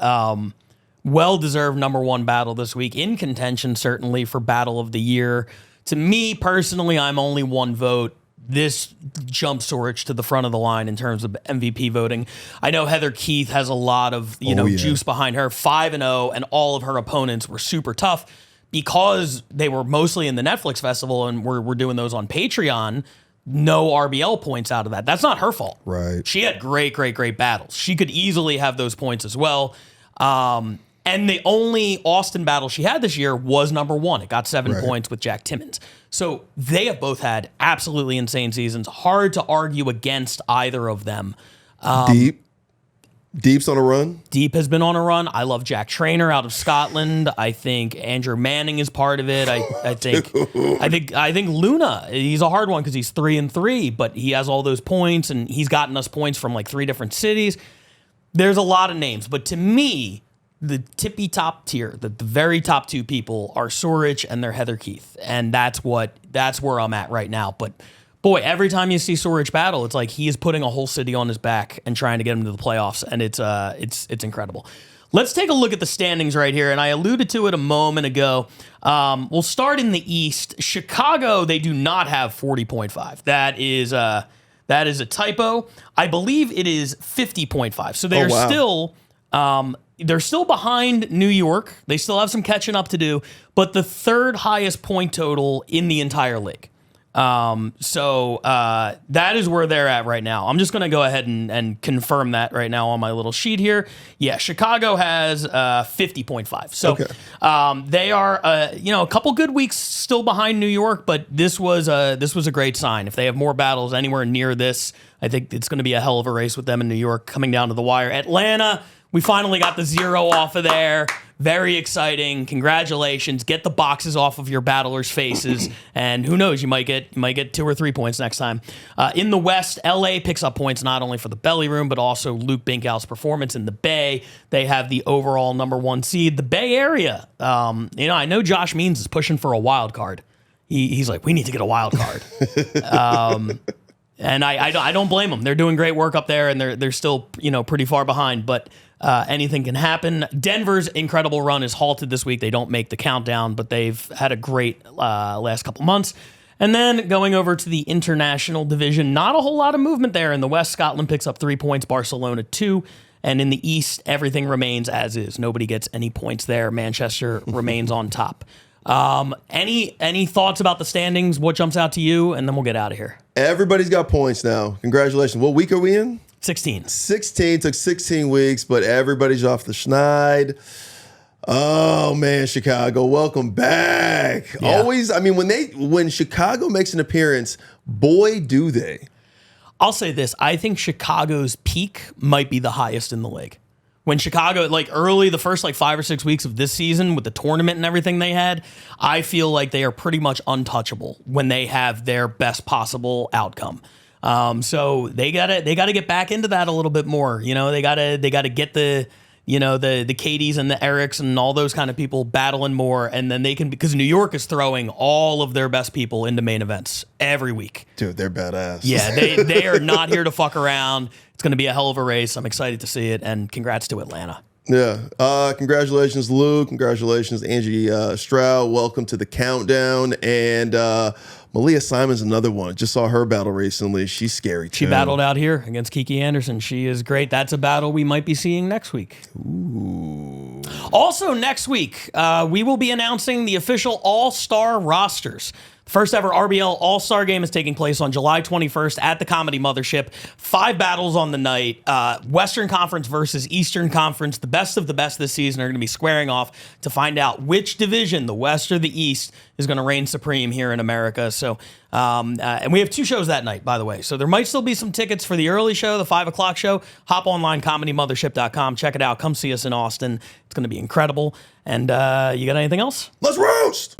well-deserved number one battle this week. In contention, certainly, for Battle of the Year. To me, personally, I'm only one vote. This jumps Soric to the front of the line in terms of MVP voting. I know Heather Keith has a lot of juice behind her. 5-0, and all of her opponents were super tough because they were mostly in the Netflix festival, and we're doing those on Patreon. No RBL points out of that. That's not her fault. Right. She had great battles. She could easily have those points as well. And the only Austin battle she had this year was number one. It got 7 points with Jack Timmons. So they have both had absolutely insane seasons. Hard to argue against either of them. Deep's on a run. Deep has been on a run. I love Jack Trainer out of Scotland. I think Andrew Manning is part of it. I think Luna. He's a hard one because he's 3-3, but he has all those points, and he's gotten us points from like 3 different cities. There's a lot of names, but to me, the tippy top tier, the very top 2 people are Soric and they're Heather Keith, and that's where I'm at right now. But boy, every time you see Soric battle, it's like he is putting a whole city on his back and trying to get him to the playoffs, and it's incredible. Let's take a look at the standings right here, and I alluded to it a moment ago. We'll start in the East. Chicago, they do not have 40.5. That is a typo. I believe it is 50.5. So they're still. They're still behind New York. They still have some catching up to do, but the 3rd highest point total in the entire league. So that is where they're at right now. I'm just going to go ahead and confirm that right now on my little sheet here. Yeah, Chicago has 50.5. So they are a couple good weeks still behind New York, but this was a great sign. If they have more battles anywhere near this, I think it's going to be a hell of a race with them in New York coming down to the wire. Atlanta, we finally got the 0 off of there. Very exciting. Congratulations. Get the boxes off of your battlers' faces. And who knows, you might get 2 or 3 points next time. In the West, LA picks up points not only for the belly room, but also Luke Binkhouse' performance in the Bay. They have the overall number 1 seed. The Bay Area, I know Josh Means is pushing for a wild card. He's like, we need to get a wild card. And I don't blame them. They're doing great work up there, and they're still pretty far behind. But anything can happen. Denver's incredible run is halted this week. They don't make the countdown, but they've had a great last couple months. And then going over to the international division, not a whole lot of movement there. In the West, Scotland picks up 3 points, Barcelona 2. And in the East, everything remains as is. Nobody gets any points there. Manchester remains on top. Any thoughts about the standings? What jumps out to you? And then we'll get out of here. Everybody's got points now. Congratulations. What week are we in? 16. 16. Took 16 weeks, but everybody's off the schneid. Oh man, Chicago, welcome back. Yeah. Always, when Chicago makes an appearance, boy, do they. I'll say this. I think Chicago's peak might be the highest in the league. When Chicago, early, the first 5 or 6 weeks of this season with the tournament and everything they had, I feel like they are pretty much untouchable when they have their best possible outcome. So they gotta get back into that a little bit more. You know, they gotta get the Katies and the Erics and all those kind of people battling more, and then they can, because New York is throwing all of their best people into main events every week. Dude, they're badass. Yeah, they are not here to fuck around. It's going to be a hell of a race. I'm excited to see it, and congrats to Atlanta. Yeah. Congratulations, Lou. Congratulations, Angie Stroud. Welcome to the countdown. And Malia Simon's another one. Just saw her battle recently. She's scary too. She battled out here against Kiki Anderson. She is great. That's a battle we might be seeing next week. Ooh. Also next week, we will be announcing the official All-Star rosters. First ever RBL All-Star Game is taking place on July 21st at the Comedy Mothership. 5 battles on the night. Western Conference versus Eastern Conference. The best of the best this season are going to be squaring off to find out which division, the West or the East, is going to reign supreme here in America. So, and we have 2 shows that night, by the way. So there might still be some tickets for the early show, the 5 o'clock show. Hop online, comedymothership.com. Check it out. Come see us in Austin. It's going to be incredible. And you got anything else? Let's roast!